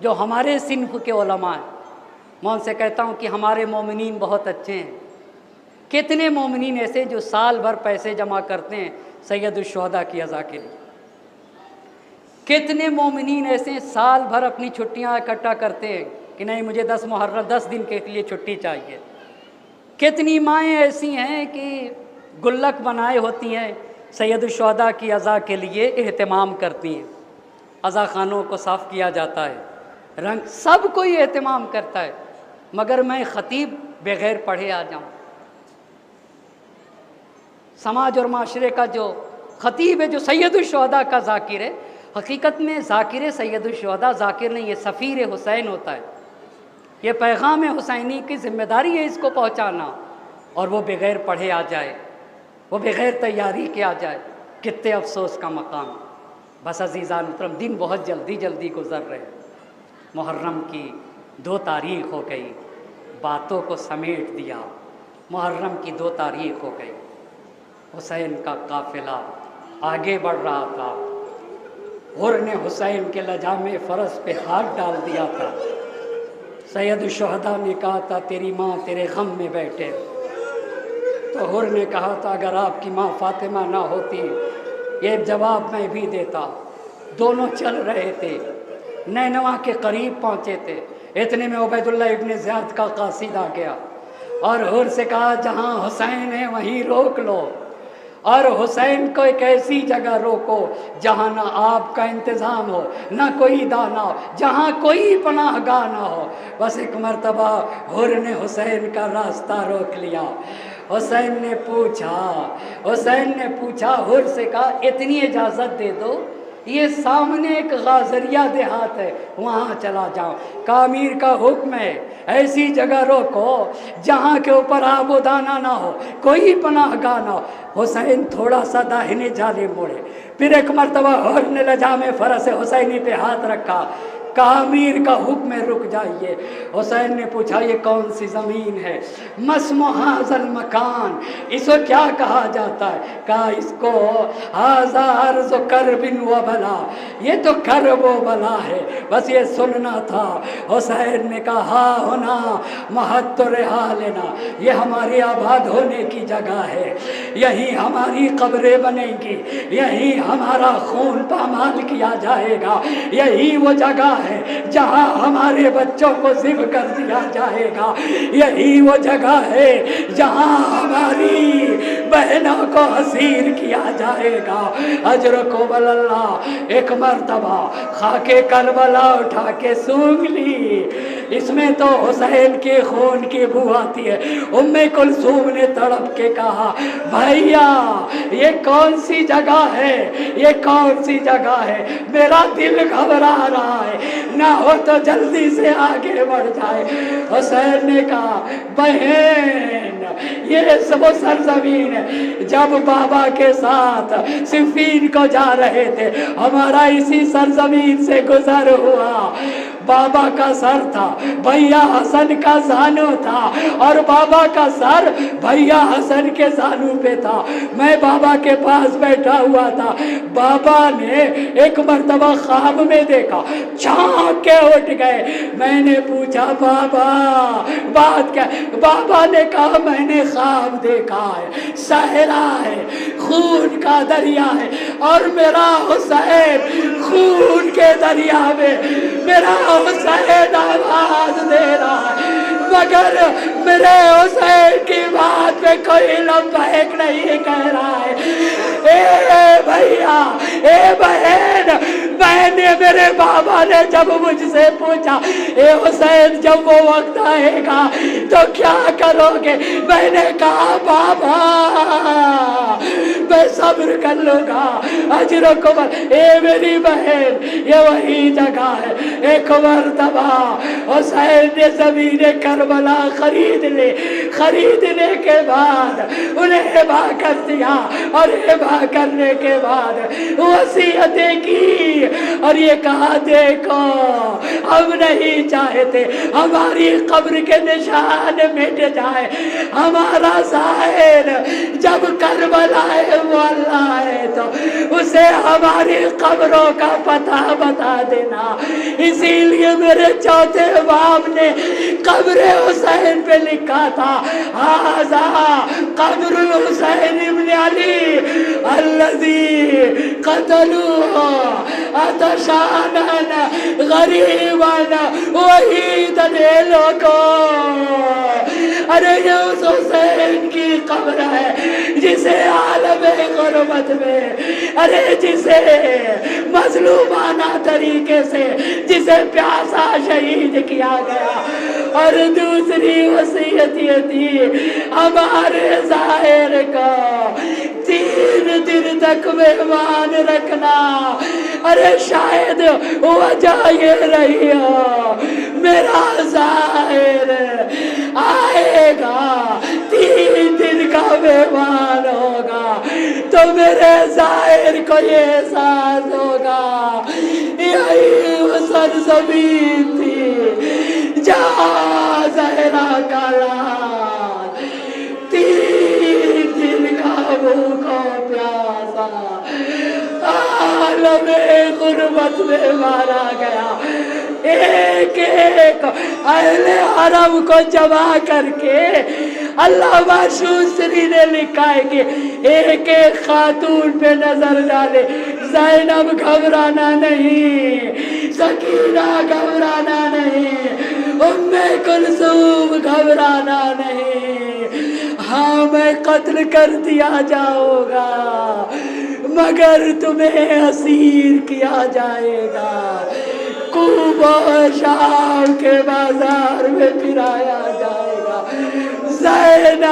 جو ہمارے صنف کے علماء ہیں، میں ان سے کہتا ہوں کہ ہمارے مومنین بہت اچھے ہیں۔ کتنے مومنین ایسے جو سال بھر پیسے جمع کرتے ہیں سید الشہداء کی عزا کے لیے، کتنے مومنین ایسے ہیں سال بھر اپنی چھٹیاں اکٹھا کرتے ہیں کہ نہیں مجھے 10 محرم 10 دن کے لیے چھٹی چاہیے، کتنی مائیں ایسی ہیں کہ گلک بنائے ہوتی ہیں سید الشہداء کی عزا کے لیے اہتمام کرتی ہیں، عزا خانوں کو صاف کیا جاتا ہے، رنگ سب کوئی اہتمام کرتا ہے، مگر میں خطیب بغیر پڑھے آ جاؤں، سماج اور معاشرے کا جو خطیب ہے، جو سید الشہداء کا ذاکر ہے، حقیقت میں ذاکر سید الشہداء ذاکر نہیں، یہ سفیر حسین ہوتا ہے، یہ پیغام حسینی کی ذمہ داری ہے اس کو پہنچانا، اور وہ بغیر پڑھے آ جائے، وہ بغیر تیاری کے آ جائے، کتنے افسوس کا مقام۔ بس عزیزان محترم، دن بہت جلدی گزر رہے ہیں، محرم کی 2 تاریخ ہو گئی، باتوں کو سمیٹ دیا، محرم کی 2 تاریخ ہو گئی، حسین کا قافلہ آگے بڑھ رہا تھا، غر نے حسین کے لجامِ فرس پہ ہاتھ ڈال دیا تھا، سید الشہداء نے کہا تھا تیری ماں تیرے غم میں بیٹھے، تو غر نے کہا تھا اگر آپ کی ماں فاطمہ نہ ہوتی، یہ جواب میں بھی دیتا۔ دونوں چل رہے تھے، نینوا کے قریب پہنچے تھے، اتنے میں عبید اللہ ابن زیاد کا قاصد آ گیا اور غر سے کہا جہاں حسین ہے وہیں روک لو، اور حسین کو ایک ایسی جگہ روکو جہاں نہ آپ کا انتظام ہو، نہ کوئی دانا ہو، جہاں کوئی پناہ گاہ نہ ہو۔ بس ایک مرتبہ غر نے حسین کا راستہ روک لیا، حسین نے پوچھا حر سے کہا اتنی اجازت دے دو، یہ سامنے ایک غازریہ دیہات ہے وہاں چلا جاؤ، کہا امیر کا حکم ہے ایسی جگہ روکو جہاں کے اوپر آب و دانہ نہ ہو، کوئی پناہ گاہ نہ ہو۔ حسین تھوڑا سا داہنے جانے موڑے، پھر ایک مرتبہ حر نے لجام فرس حسینی پہ ہاتھ رکھا، کہا امیر کا حکم ہے رک جائیے۔ حسین نے پوچھا یہ کون سی زمین ہے؟ مسمو ھذا المکان، اس کو کیا کہا جاتا ہے؟ کہا اس کو ھذا ارض کرب و بلا، یہ تو کرب و بلا ہے، بس یہ سننا تھا۔ حسین نے کہا ہاں ہونا محط رحالنا، یہ ہماری آباد ہونے کی جگہ ہے، یہی ہماری قبریں بنیں گی، یہی ہمارا خون پامال کیا جائے گا، یہی وہ جگہ ہے جہاں ہمارے بچوں کو ذبح کر دیا جائے گا، یہی وہ جگہ ہے جہاں ہماری بہنوں کو اسیر کیا جائے گا۔ اجر کو اللہ، ایک مرتبہ خاک کربلا اٹھا کے سونگ لی، اس میں تو حسین کے خون کی بو آتی ہے۔ ام کلثوم نے تڑپ کے کہا بھیا یہ کون سی جگہ ہے، یہ کون سی جگہ ہے، میرا دل گھبرا رہا ہے، نہ ہو تو جلدی سے آگے بڑھ جائے۔ حسین نے کہا بہن یہ وہ سرزمین ہے جب بابا کے ساتھ صفین کو جا رہے تھے ہمارا اسی سرزمین سے گزر ہوا، بابا کا سر تھا، بھیا حسن کا زانو تھا، اور بابا کا سر بھیا حسن کے زانو پہ تھا، میں بابا کے پاس بیٹھا ہوا تھا، بابا نے ایک مرتبہ خواب میں دیکھا، چونک کے اٹھ گئے، میں نے پوچھا بابا بات کیا؟ بابا نے کہا میں نے خواب دیکھا ہے، صحرا ہے، خون کا دریا ہے، اور میرا حسین خون کے دریا میں میرا حسین آواز دے رہا ہے، مگر میرے حسین کی بات میں کوئی لبیک نہیں کہہ رہا ہے۔ اے بھیا اے بہن، میں نے میرے بابا نے جب مجھ سے پوچھا اے حسین جب وہ وقت آئے گا تو کیا کرو گے، میں نے کہا بابا میں صبر کر لوں گا، اجرکم اے میری بہن یہ وہی جگہ ہے۔ ایک مرتبہ حسین نے زمین کربلا خریدنے کے بعد انہیں ہبا کر دیا، اور ہبا کرنے کے بعد وصیتیں کی اور یہ کہا دیکھو ہم نہیں چاہتے ہماری قبر کے نشان مٹ جائے، ہمارا ظاہر جب کربلا مولا ہے تو اسے ہماری قبروں کا پتہ بتا دینا۔ اسی لیے میرے چوتھے باپ نے قبر حسین پہ لکھا تھا ھذا قبر الحسین ابن علی الذی قتلوه عطشانا غریبا وحیدا لوگوں، ارے یہ اس حسین کی قبر ہے جسے عالم غربت میں، ارے جسے مظلومانہ طریقے سے جسے پیاسا شہید کیا گیا، اور دوسری وصیت یہ تھی ہمارے ظاہر کو 3 دن تک مہمان رکھنا، ارے شاید وجہ یہ رہی ہو میرا ظاہر آئے گا 3 دن کا مہمان ہوگا تو میرے ظاہر کو یہ احساس ہوگا یہی وہ سرزمین تھی جہاں زہرا کا لال 3 دن کا بھوکا پیاسا عالم غربت میں مارا گیا۔ ایک ایک اہل حرم کو جمع کر کے علامہ شوستری نے لکھا ہے کہ ایک ایک خاتون پہ نظر ڈالے، زینب گھبرانا نہیں، سکینہ گھبرانا نہیں، ام کلثوم گھبرانا نہیں، ہاں میں قتل کر دیا جاؤں گا مگر تمہیں اسیر کیا جائے گا، کوبہ شام کے بازار میں پھرایا جائے گا۔ زینب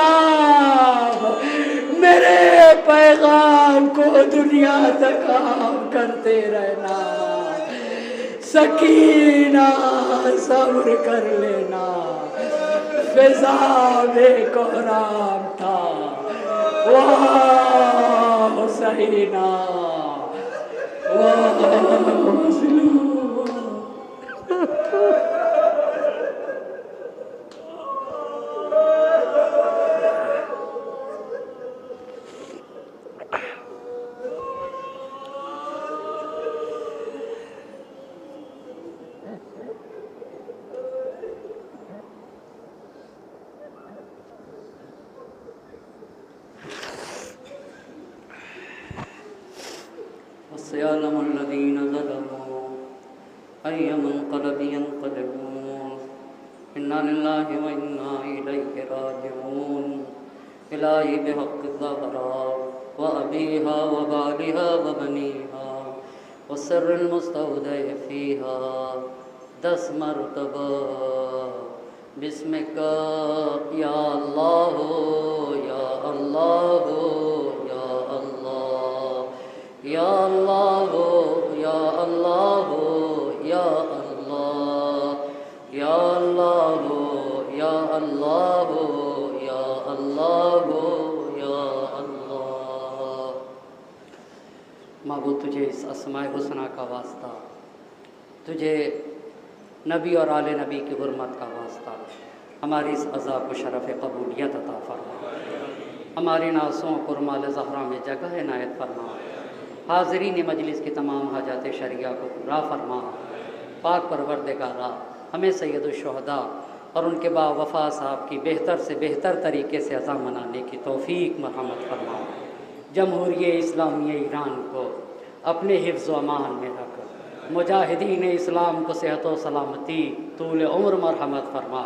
کو دنیا تک عام کرتے رہنا، سکینہ صبر کر لینا، فضا میں کوہرام تھا، واہ حسینہ واہ مظلوم۔ وَسَيَعْلَمُ الَّذِينَ ظَلَمُوا أَيَّ مُنقَلَبٍ يَنقَلِبُونَ إِنَّا لِلَّهِ وَإِنَّا إِلَيْهِ رَاجِعُونَ إِلَٰهِ بِحَقِّ الزَّهْرَاءِ وَأَبِيهَا وَبَالِهَا وَبَنِيهَا وَالسِّرِّ الْمُسْتَوْدَعِ فِيهَا 10 مرتبہ بسمک یا اللہ یا اللہ یا اللہ یا اللہ یا اللہ یا اللہ یا اللہ یا اللہ یا اللہ یا اللہ۔ معبود تجھے اس اسماء حسنہ کا واسطہ، تجھے نبی اور آل نبی کی حرمت کا واسطہ ہماری اس عزا کو شرف قبولیت عطا فرما، ہماری ناسوں کو رمال زہرا میں جگہ عنایت فرما، حاضرین مجلس کی تمام حاجات شرعیہ کو پورا فرما۔ پاک پروردگارا ہمیں سید الشہداء اور ان کے با وفا صاحب کی بہتر سے بہتر طریقے سے عزا منانے کی توفیق مرحمت فرما۔ جمہوریہ اسلامیہ ایران کو اپنے حفظ و امان میں رکھ، مجاہدین اسلام کو صحت و سلامتی طول عمر مرحمت فرما۔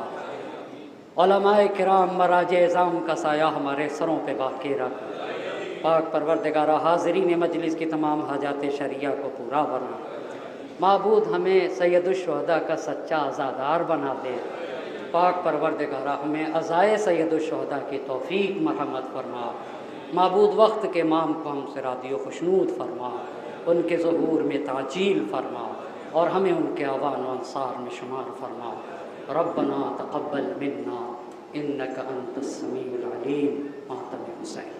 علماء کرام مراجع اعظام کا سایہ ہمارے سروں پہ باقی رکھ۔ پاک پروردگارہ حاضرین مجلس کی تمام حاجات شرعیہ کو پورا بنا۔ معبود ہمیں سید الشہداء کا سچا عزادار بنا دے۔ پاک پروردگارہ ہمیں عزائے سید الشہداء کی توفیق مرحمت فرما۔ معبود وقت کے امام کو ہم سے راضی و خشنود فرما، ان کے ظہور میں تعجیل فرما اور ہمیں ان کے اعوان و انصار میں شمار فرما۔ ربنا تقبل منا انک انت السمیع العلیم۔ ماتم حسین۔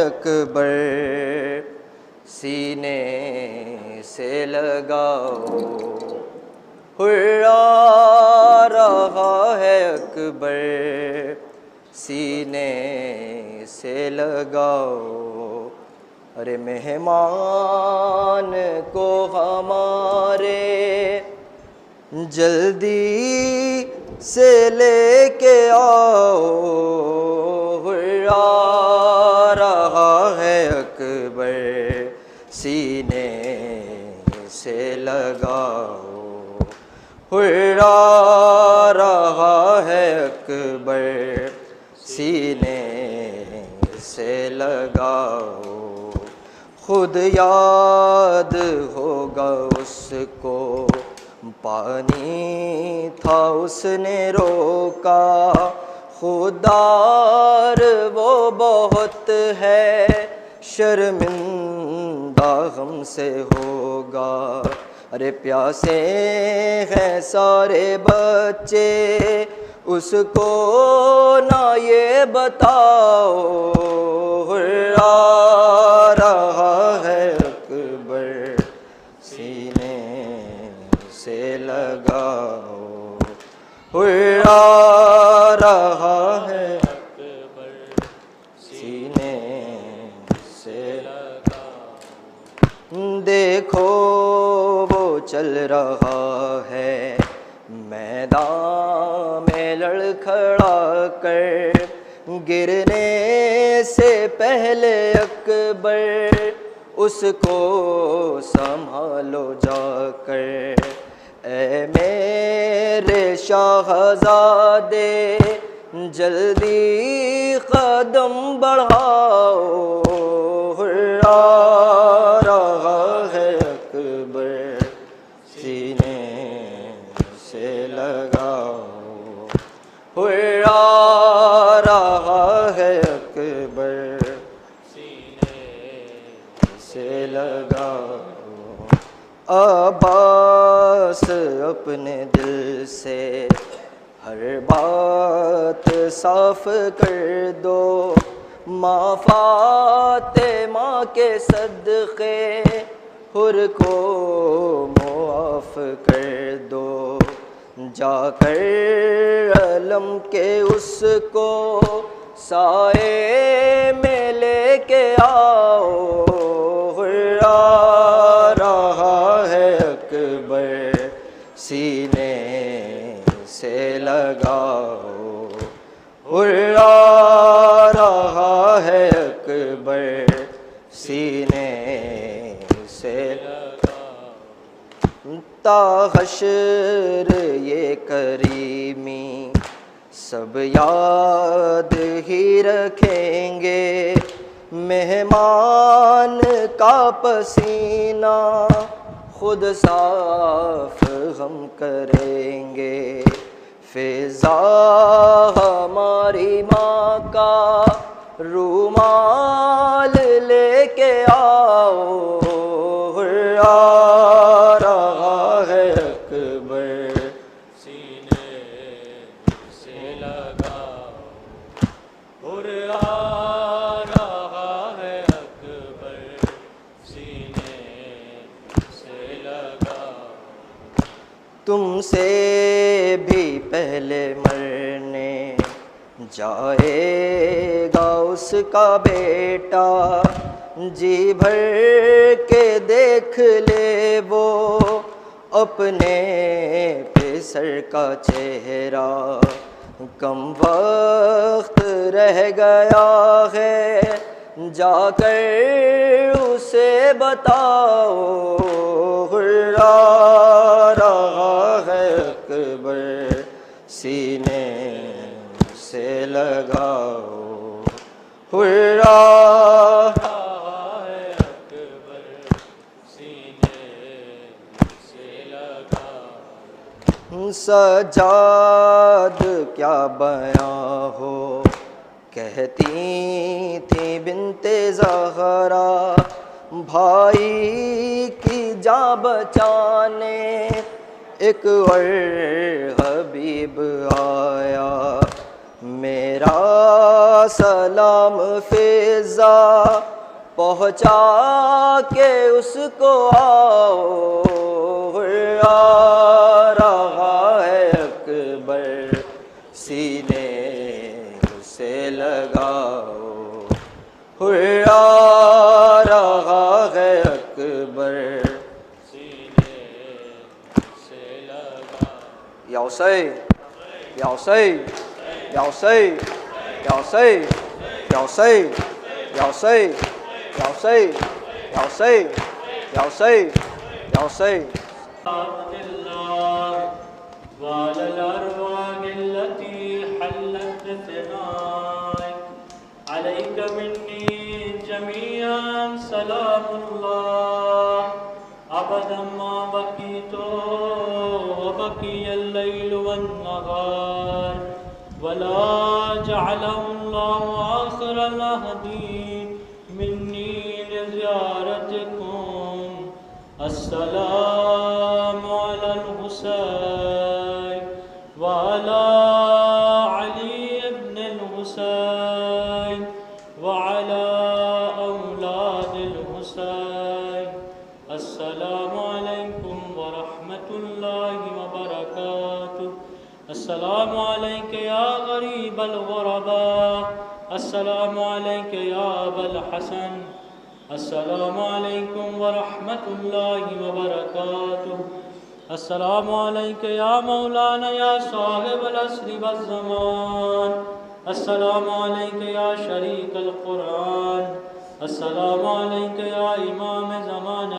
اکبر سینے سے لگاؤ، ہرا رہا ہے اکبر سینے سے لگاؤ۔ ارے مہمان کو ہمارے جلدی سے لے کے آؤ، ہرا رہا ہے اکبر سینے سے لگاؤ، ہرا رہا ہے اکبر سینے سے لگاؤ۔ خود یاد ہوگا اس کو پانی تھا اس نے روکا، خوددار وہ بہت ہے شرمندہ ہم سے ہوگا۔ ارے پیاسے ہیں سارے بچے اس کو نہ یہ بتاؤ، ہرا رہا ہے اکبر سینے سے لگاؤ، ہرا رہا ہے اکبر سینے سے لگاؤ۔ دیکھو وہ چل رہا ہے میدان میں لڑکھڑا کر، گرنے سے پہلے اکبر اس کو سنبھالو جا کر۔ اے میرے شاہزادے جلدی قدم بڑھاؤ، ہرا رہا ہے اکبر سینے سے لگاؤ، ہرا رہا ہے اکبر سینے سے لگاؤ۔ عباس اپنے دل سے ہر بات صاف کر دو، ماں فاطمہ کے صدقے حر کو معاف کر دو، جا کر علم کے اس کو سائے میں لے کے آؤ، ہرا رہا ہے اکبر سینے سے لگاؤ، ہرا رہا ہے اکبر سینے سے لگاؤ۔ تا حشر یہ کریمی سب یاد ہی رکھیں گے، مہمان کا پسینہ خود صاف ہم کریں گے، فضا ہماری ماں کا رومال لے کے آؤ، ہرا رہا ہے اکبر سینے سے لگاؤ، ہرا رہا ہے اکبر سینے سے لگاؤ۔ تم سے بھی پہلے مرنے جائے گا اس کا بیٹا، جی بھر کے دیکھ لے وہ اپنے پسر کا چہرہ، کم وقت رہ گیا ہے جا کر اسے بتاؤ، ہرا رہا ہے اکبر سینے سے لگاؤ، ہرا رہا ہے اکبر سینے سے لگاؤ۔ سجاد کیا بیاں ہو کہتی تھی بنت زہرا، بھائی کی جاں بچانے ایک اور حبیب آیا، میرا سلام فضا پہنچا کے اس کو آؤ، ہرا رہا ہے اکبر سینے سے لگاؤ، ہرا رہا ہے اکبر سینے سے لگاؤ۔ یا حسین یا حسین یا حسین یا حسین یا حسین یا حسین یا حسین یا حسین یا حسین یا حسین۔ وعلى الأرواح التي حلت بثنائك عليك مني جميعا سلام الله أبدا ما بقيت وبقي الليل والنهار، ولا جعله الله آخر العهد مني لزيارتكم، السلام على الحسين وعلى علي بن الحسين وعلى أولاد الحسين، السلام عليكم ورحمة الله وبركاته، السلام عليك يا غريب الغرباء، السلام عليك يا أبا الحسن، السلام عليكم ورحمة الله وبركاته، السلام عليك يا مولانا يا صاحب العصر والزمان، السلام عليك يا شريك القرآن، السلام عليك يا إمام زمان